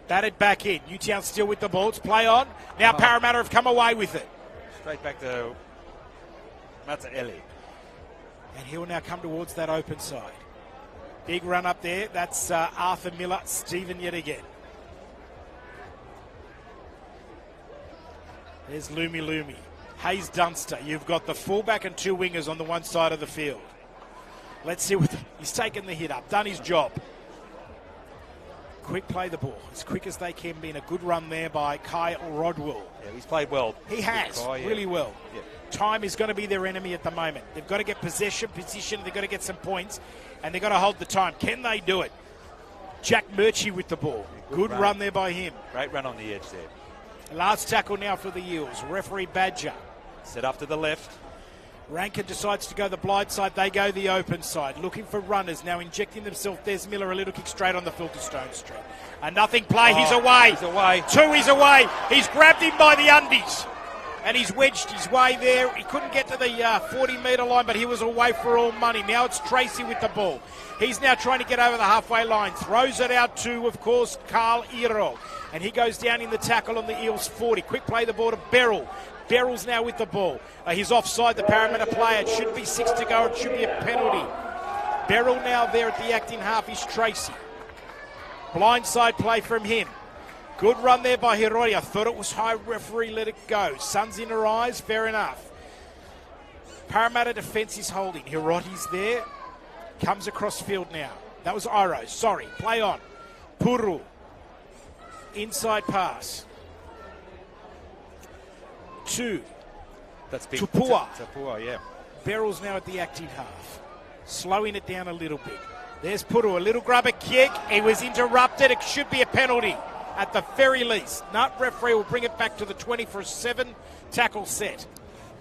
Batted back in. Newtown still with the ball. It's play on. Now Parramatta have come away with it. Straight back to Mazzaelli. And he'll now come towards that open side. Big run up there. That's Arthur Miller. Stephen yet again. There's Lumi. Hayes Dunster. You've got the fullback and two wingers on the one side of the field. Let's see what he's taken the hit up. Done his job. Quick play the ball. As quick as they can be. In a good run there by Kai Rodwell. Yeah, he's played well. He has. Really well. Yeah. Time is going to be their enemy at the moment. They've got to get position. They've got to get some points. And they've got to hold the time. Can they do it? Jack Murchie with the ball. Good run there by him. Great run on the edge there. Last tackle now for the Eels. Referee Badger. Set up to the left. Rankin decides to go the blind side. They go the open side. Looking for runners. Now injecting themselves. There's Miller. A little kick straight on the filter Stone Street. A nothing play. He's away. He's away. Two, he's away. He's grabbed him by the undies. And he's wedged his way there. He couldn't get to the 40-metre line, but he was away for all money. Now it's Tracy with the ball. He's now trying to get over the halfway line. Throws it out to, of course, Carl Iro. And he goes down in the tackle on the Eels 40. Quick play the ball to Beryl. Beryl's now with the ball. He's offside the Parramatta player. It should be 6 to go. It should be a penalty. Beryl now there at the acting half is Tracy. Blindside play from him. Good run there by Hirori. I thought it was high. Referee let it go. Sun's in her eyes. Fair enough. Parramatta defence is holding. Hirori's there. Comes across field now. That was Iro. Sorry. Play on. Puru. Inside pass. To That's big. Tupua. Tupua, yeah. Beryl's now at the active half. Slowing it down a little bit. There's Puru. A little grubber kick. He was interrupted. It should be a penalty at the very least. Nut referee will bring it back to the 20 for a 7-tackle set.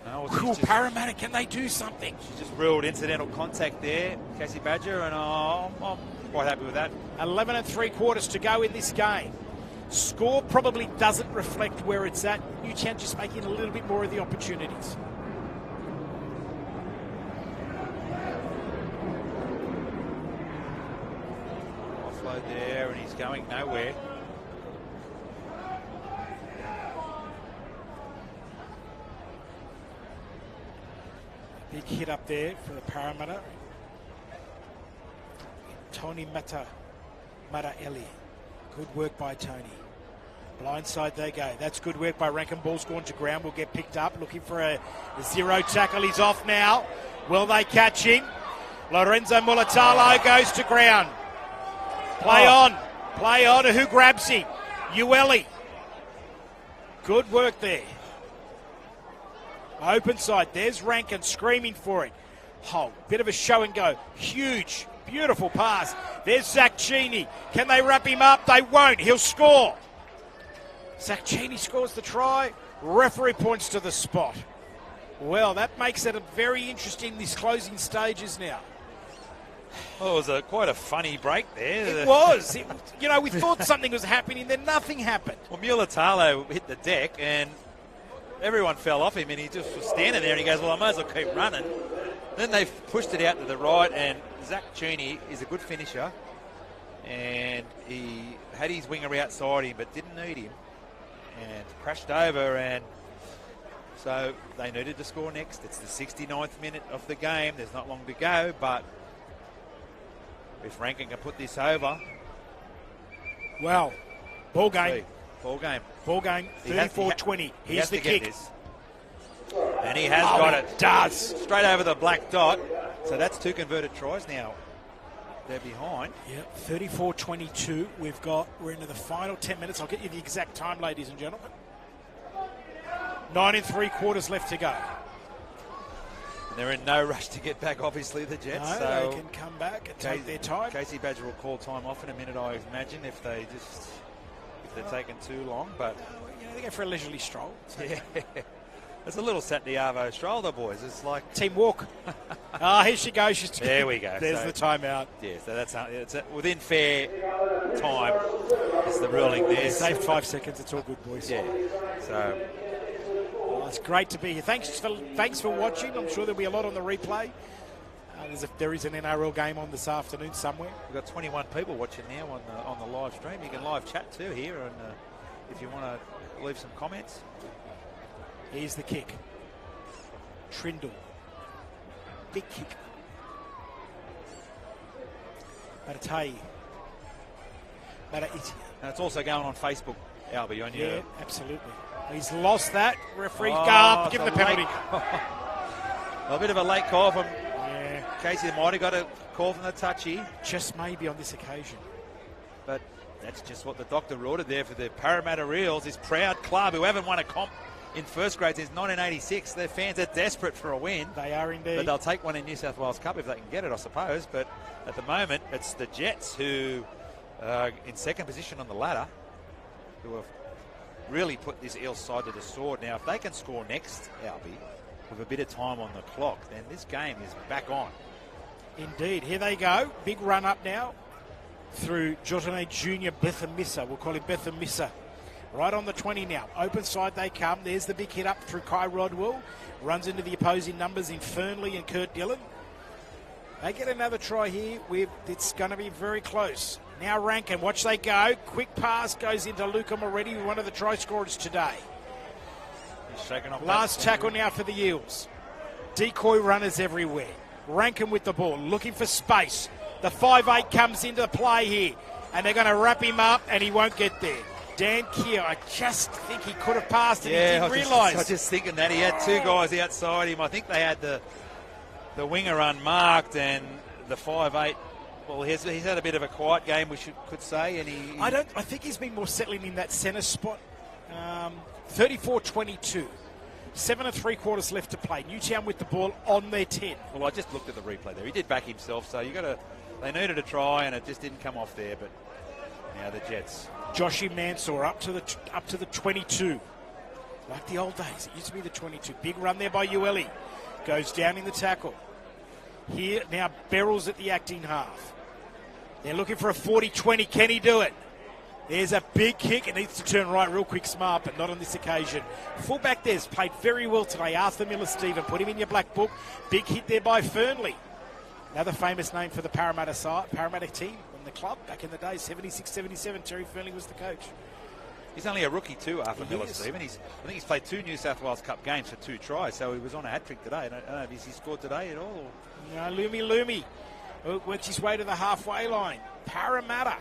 No, Parramatta, can they do something? She just ruled incidental contact there, Casey Badger, and I'm quite happy with that. 11 and 3/4 to go in this game. Score probably doesn't reflect where it's at. Newtown just making a little bit more of the opportunities. Offload there, and he's going nowhere. Big hit up there for the Parramatta. Tony Mataeli. Good work by Tony. Blindside they go. That's good work by Rankin. Ball's gone to ground. Will get picked up. Looking for a zero tackle. He's off now. Will they catch him? Lorenzo Mulatalo goes to ground. Play on. Play on. Who grabs him? Ueli. Good work there. Open side. There's Rankin screaming for it. Oh, bit of a show and go. Huge. Beautiful pass. There's Zach Cheney. Can they wrap him up? They won't. He'll score. Zach Cheney scores the try. Referee points to the spot. Well, that makes it a very interesting, these closing stages now. Well, it was quite a funny break there. It was. We thought something was happening, then nothing happened. Well, Mulatalo hit the deck and everyone fell off him and he just was standing there and he goes, well, I might as well keep running. Then they pushed it out to the right and Zach Cheney is a good finisher and he had his winger outside him but didn't need him and crashed over, and so they needed to score next. It's the 69th minute of the game. There's not long to go, but if Rankin can put this over. Well, ball game. Ball game. Ball game, 34-20. Here's the kick. And he has got it. Does. Straight over the black dot. So that's 2 converted tries now. They're behind. Yep, 34-22. We're into the final 10 minutes. I'll get you the exact time, ladies and gentlemen. 9 3/4 left to go. And they're in no rush to get back, obviously, the Jets. No, so they can come back and take their time. Casey Badger will call time off in a minute, I imagine, if they're taking too long. But they go for a leisurely stroll. So. Yeah. It's a little Saturday Arvo stroll, the boys. It's like team walk. Here she goes. There we go. There's the timeout. Yeah, so it's within fair time. Is the ruling there? Saved 5 seconds. It's all good, boys. Yeah. So it's great to be here. Thanks for watching. I'm sure there'll be a lot on the replay. There is an NRL game on this afternoon somewhere. We've got 21 people watching now on the live stream. You can live chat too here, and if you want to leave some comments. Here's the kick. Trindle. Big kick. Matatai. Mataiti. And it's also going on Facebook, Albie, on your... Yeah, absolutely. He's lost that. Referee give him the penalty. A bit of a late call from Casey. They might have got a call from the touchy. Just maybe on this occasion. But that's just what the doctor ordered there for the Parramatta Eels, this proud club who haven't won a comp in first grade since 1986. Their fans are desperate for a win. They are indeed. But they'll take one in New South Wales Cup if they can get it, I suppose. But at the moment, it's the Jets who are in second position on the ladder, who have really put this Eels side to the sword. Now, if they can score next, Albie, with a bit of time on the clock, then this game is back on. Indeed. Here they go. Big run up now through Jotane Junior Bethamissa. We'll call him Bethamissa. Right on the 20 now. Open side they come. There's the big hit up through Kai Rodwell. Runs into the opposing numbers in Fernley and Kurt Dillon. They get another try here. It's going to be very close. Now Rankin. Watch they go. Quick pass goes into Luca Moretti, one of the try scorers today. Last tackle now for the Eels. Decoy runners everywhere. Rankin with the ball. Looking for space. The 5'8 comes into play here. And they're going to wrap him up and he won't get there. Dan Keir, I just think he could have passed it. He didn't realise. I was just thinking that he had 2 guys outside him. I think they had the winger unmarked and the 5'8. Well, he's had a bit of a quiet game, we could say. And I think he's been more settling in that centre spot. 34-22. 7 3/4 left to play. Newtown with the ball on their 10. Well, I just looked at the replay there. He did back himself, so they needed a try, and it just didn't come off there. But now the Jets. Joshy Mansour up to the 22. Like the old days, it used to be the 22. Big run there by Ueli. Goes down in the tackle. Here now Beryl's at the acting half. They're looking for a 40-20. Can he do it? There's a big kick. It needs to turn right real quick, smart, but not on this occasion. Fullback there's played very well today. Arthur Miller-Stephen, put him in your black book. Big hit there by Fernley. Another famous name for the Parramatta team from the club back in the day, 76-77. Terry Fernley was the coach. He's only a rookie too, Arthur Miller-Stephen. I think he's played 2 New South Wales Cup games for 2 tries, so he was on a hat-trick today. I don't know if he scored today at all. No, Lumi. Works his way to the halfway line. Parramatta.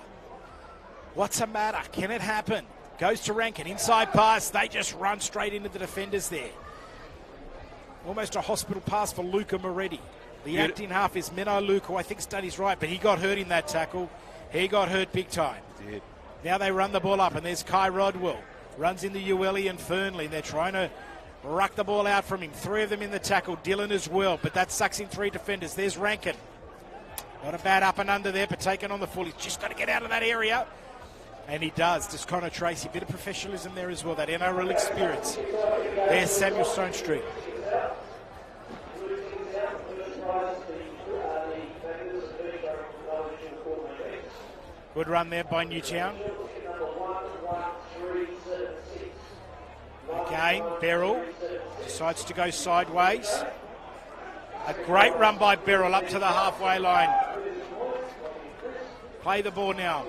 What's the matter? Can it happen? Goes to Rankin. Inside pass. They just run straight into the defenders there. Almost a hospital pass for Luca Moretti. The acting half is Menno Luke, who I think's done his right, but he got hurt in that tackle. He got hurt big time. Dude. Now they run the ball up, and there's Kai Rodwell. Runs into Ueli and Fernley. They're trying to ruck the ball out from him. 3 of them in the tackle. Dylan as well, but that sucks in 3 defenders. There's Rankin. Not a bad up and under there, but taken on the full. He's just got to get out of that area. And he does. Just Connor Tracy. Bit of professionalism there as well. That NRL experience. There's Samuel Stonestreet. Good run there by Newtown. Again, Beryl decides to go sideways. A great run by Beryl up to the halfway line. Play the ball now.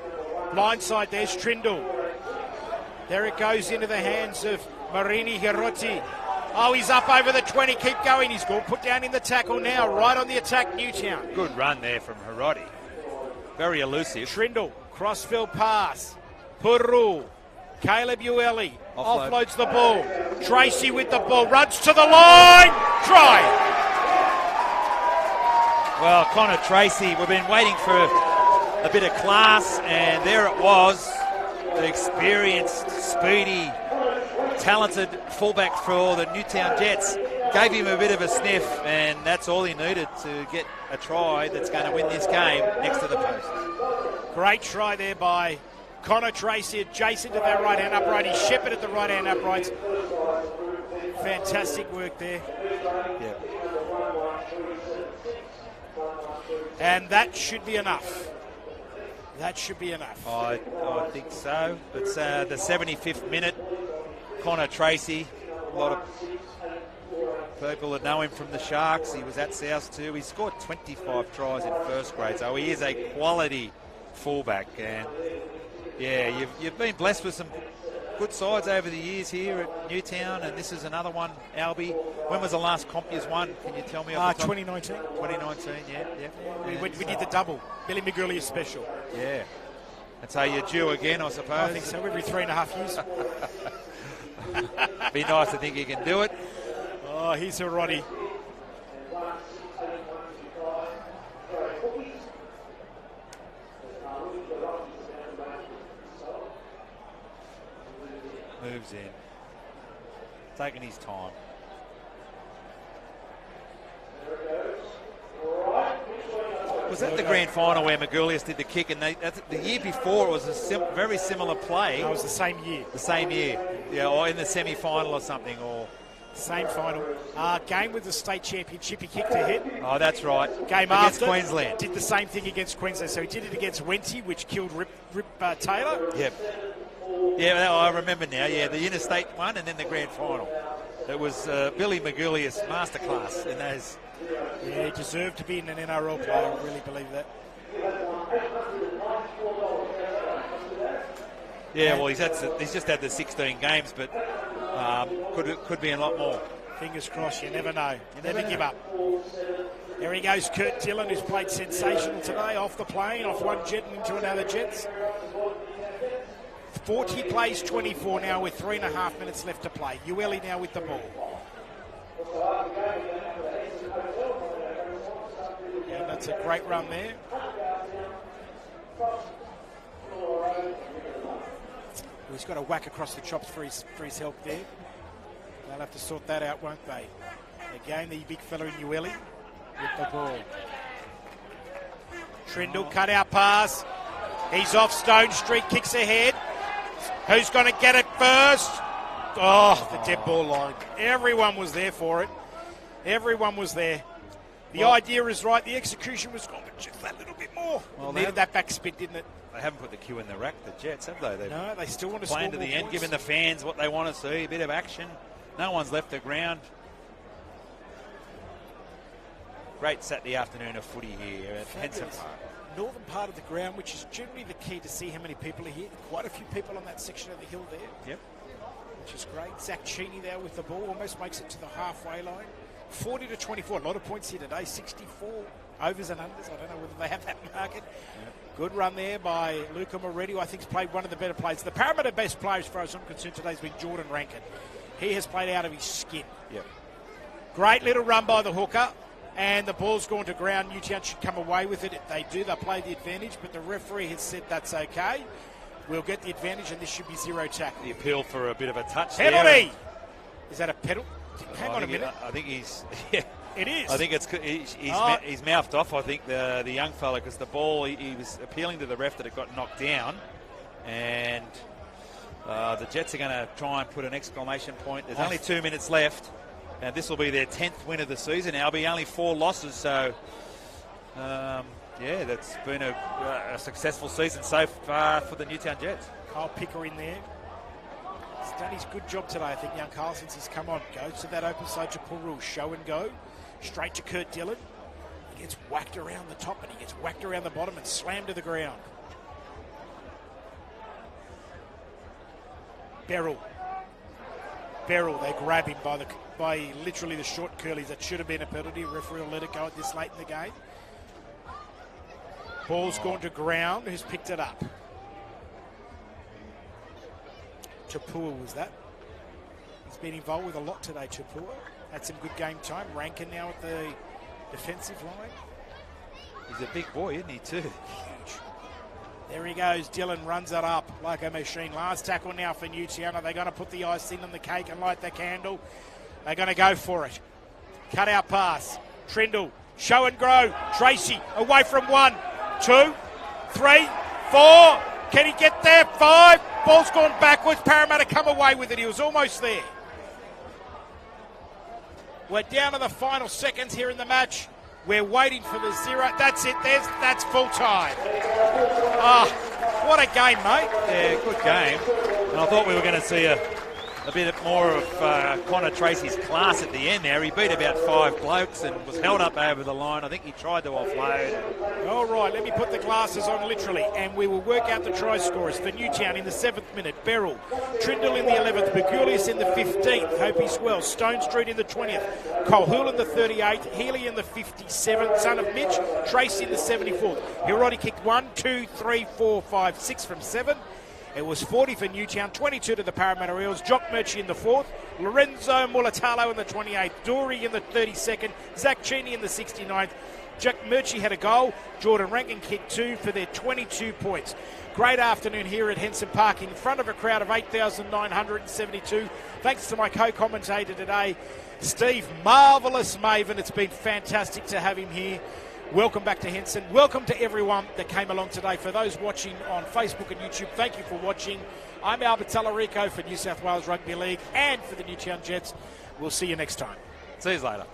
Blindside, there's Trindle. There it goes into the hands of Marini Hirotti. Oh, he's up over the 20. Keep going. He's got put down in the tackle now. Right on the attack, Newtown. Good run there from Hirotti. Very elusive. Trindle, crossfield pass. Puru. Caleb Ueli offloads the ball. Tracy with the ball. Runs to the line. Try. Well, Connor Tracy, we've been waiting for a bit of class, and there it was. The experienced, speedy, talented fullback for the Newtown Jets gave him a bit of a sniff, and that's all he needed to get a try that's going to win this game next to the post. Great try there by Connor Tracy, adjacent to that right-hand upright. He shepherded the right-hand uprights. Fantastic work there. Yeah. And that should be enough. That should be enough. I think so. It's the 75th minute. Connor Tracy, a lot of people that know him from the Sharks. He was at South too. He scored 25 tries in first grade, so he is a quality fullback. And yeah, you've been blessed with some good sides over the years here at Newtown, and this is another one, Albie. When was the last comp you won? Can you tell me? 2019. 2019, yeah. We did the double. Billy McGurley special. Yeah. And so you're due again, I suppose. I think so, every 3.5 years. Be nice to think you can do it. Oh, here's a Roddy. Moves in. Taking his time. Was that the grand final where Magoulias did the kick? And the year before it was a very similar play. That was the same year. The same year. Yeah, or in the semi-final or something. Or same final. Game with the state championship, he kicked ahead. Oh, that's right. Game against after, Queensland. Did the same thing against Queensland. So he did it against Wenty, which killed Rip Taylor. Yep. Yeah, I remember now. Yeah, the interstate one and then the grand final. It was Billy Magoulias' masterclass in those. Yeah, he deserved to be in an NRL player. I really believe that. Yeah, well, he's just had the 16 games, but could be a lot more. Fingers crossed. You never know. You never give up. There he goes, Kurt Dillon, who's played sensational today, off the plane, off one jet and into another Jets. 40 plays 24 now with 3.5 minutes left to play. Ueli now with the ball. Yeah, that's a great run there. He's got a whack across the chops for his help there. They'll have to sort that out, won't they? Again, the big fella in Ueli with the ball. Trindle, cut out pass. He's off Stone Street, kicks ahead. Who's going to get it first? Oh, the dead ball line. Everyone was there for it. Everyone was there. The idea is right. The execution was gone, but just that little bit more. Well, needed that back spit, didn't it? They haven't put the cue in the rack, the Jets, have they? No, they still want to score playing to the end, giving the fans what they want to see, a bit of action. No one's left the ground. Great Saturday afternoon of footy here at Henson Park. Northern part of the ground, which is generally the key to see how many people are here. Quite a few people on that section of the hill there. Yep. Which is great. Zach Cheney there with the ball, almost makes it to the halfway line. 40-24. A lot of points here today. 64 overs and unders. I don't know whether they have that market. Yeah. Good run there by Luca Moretti, who I think has played one of the better players. The Parramatta best player, as far as I'm concerned, today has been Jordan Rankin. He has played out of his skin. Yep. Great little run by the hooker, and the ball's gone to ground. Newtown should come away with it. If they do, they'll play the advantage, but the referee has said that's okay. We'll get the advantage, and this should be zero tackle. The appeal for a bit of a touch penalty! There. Is that a penalty? Hang on a minute. I think he's... Yeah. It is. I think he's mouthed off, I think, the young fella, because the ball, he was appealing to the ref that it got knocked down. And the Jets are going to try and put an exclamation point. There's only 2 minutes left. And this will be their 10th win of the season. Now, it'll be only 4 losses. So, yeah, that's been a successful season so far for the Newtown Jets. Kyle Picker in there. He's done his good job today, I think, young Carl, since he's come on. Goes to that open side to Puru. Show and go. Straight to Kurt Dillon. He gets whacked around the top and he gets whacked around the bottom and slammed to the ground. Beryl, they grab him by literally the short curlies. That should have been a penalty. Referee will let it go at this late in the game. Ball's gone to ground. Who's picked it up? Chapua was that. He's been involved with a lot today, Chapua. Had some good game time. Rankin now at the defensive line. He's a big boy, isn't he, too? Huge. There he goes. Dillon runs it up like a machine. Last tackle now for Newtown. Are they going to put the icing on the cake and light the candle? They're going to go for it. Cut out pass. Trindle. Show and grow. Tracy away from 1, 2, 3, 4. Can he get there? 5. Ball's gone backwards. Parramatta come away with it. He was almost there. We're down to the final seconds here in the match. We're waiting for the 0. That's it. That's full time. What a game, mate. Yeah, good game. And I thought we were going to see a bit more of Connor Tracy's class at the end there. He beat about 5 blokes and was held up over the line. I think he tried to offload. All right, let me put the glasses on literally, and we will work out the try scorers for Newtown in the 7th minute. Beryl, Trindle in the 11th, Bergulius in the 15th, Hopi Swell, Stone Street in the 20th, Colhool in the 38th, Healy in the 57th, son of Mitch, Tracy in the 74th. He already kicked 1, 2, 3, 4, 5, 6 from 7. It was 40 for Newtown, 22 to the Parramatta Eels. Jock Murchie in the 4th, Lorenzo Mulatalo in the 28th, Dory in the 32nd, Zach Cheney in the 69th. Jack Murchie had a goal. Jordan Rankin kicked 2 for their 22 points. Great afternoon here at Henson Park in front of a crowd of 8,972. Thanks to my co-commentator today, Steve, marvellous Maven. It's been fantastic to have him here. Welcome back to Henson. Welcome to everyone that came along today. For those watching on Facebook and YouTube, thank you for watching. I'm Albert Tallarico for New South Wales Rugby League and for the Newtown Jets. We'll see you next time. See you later.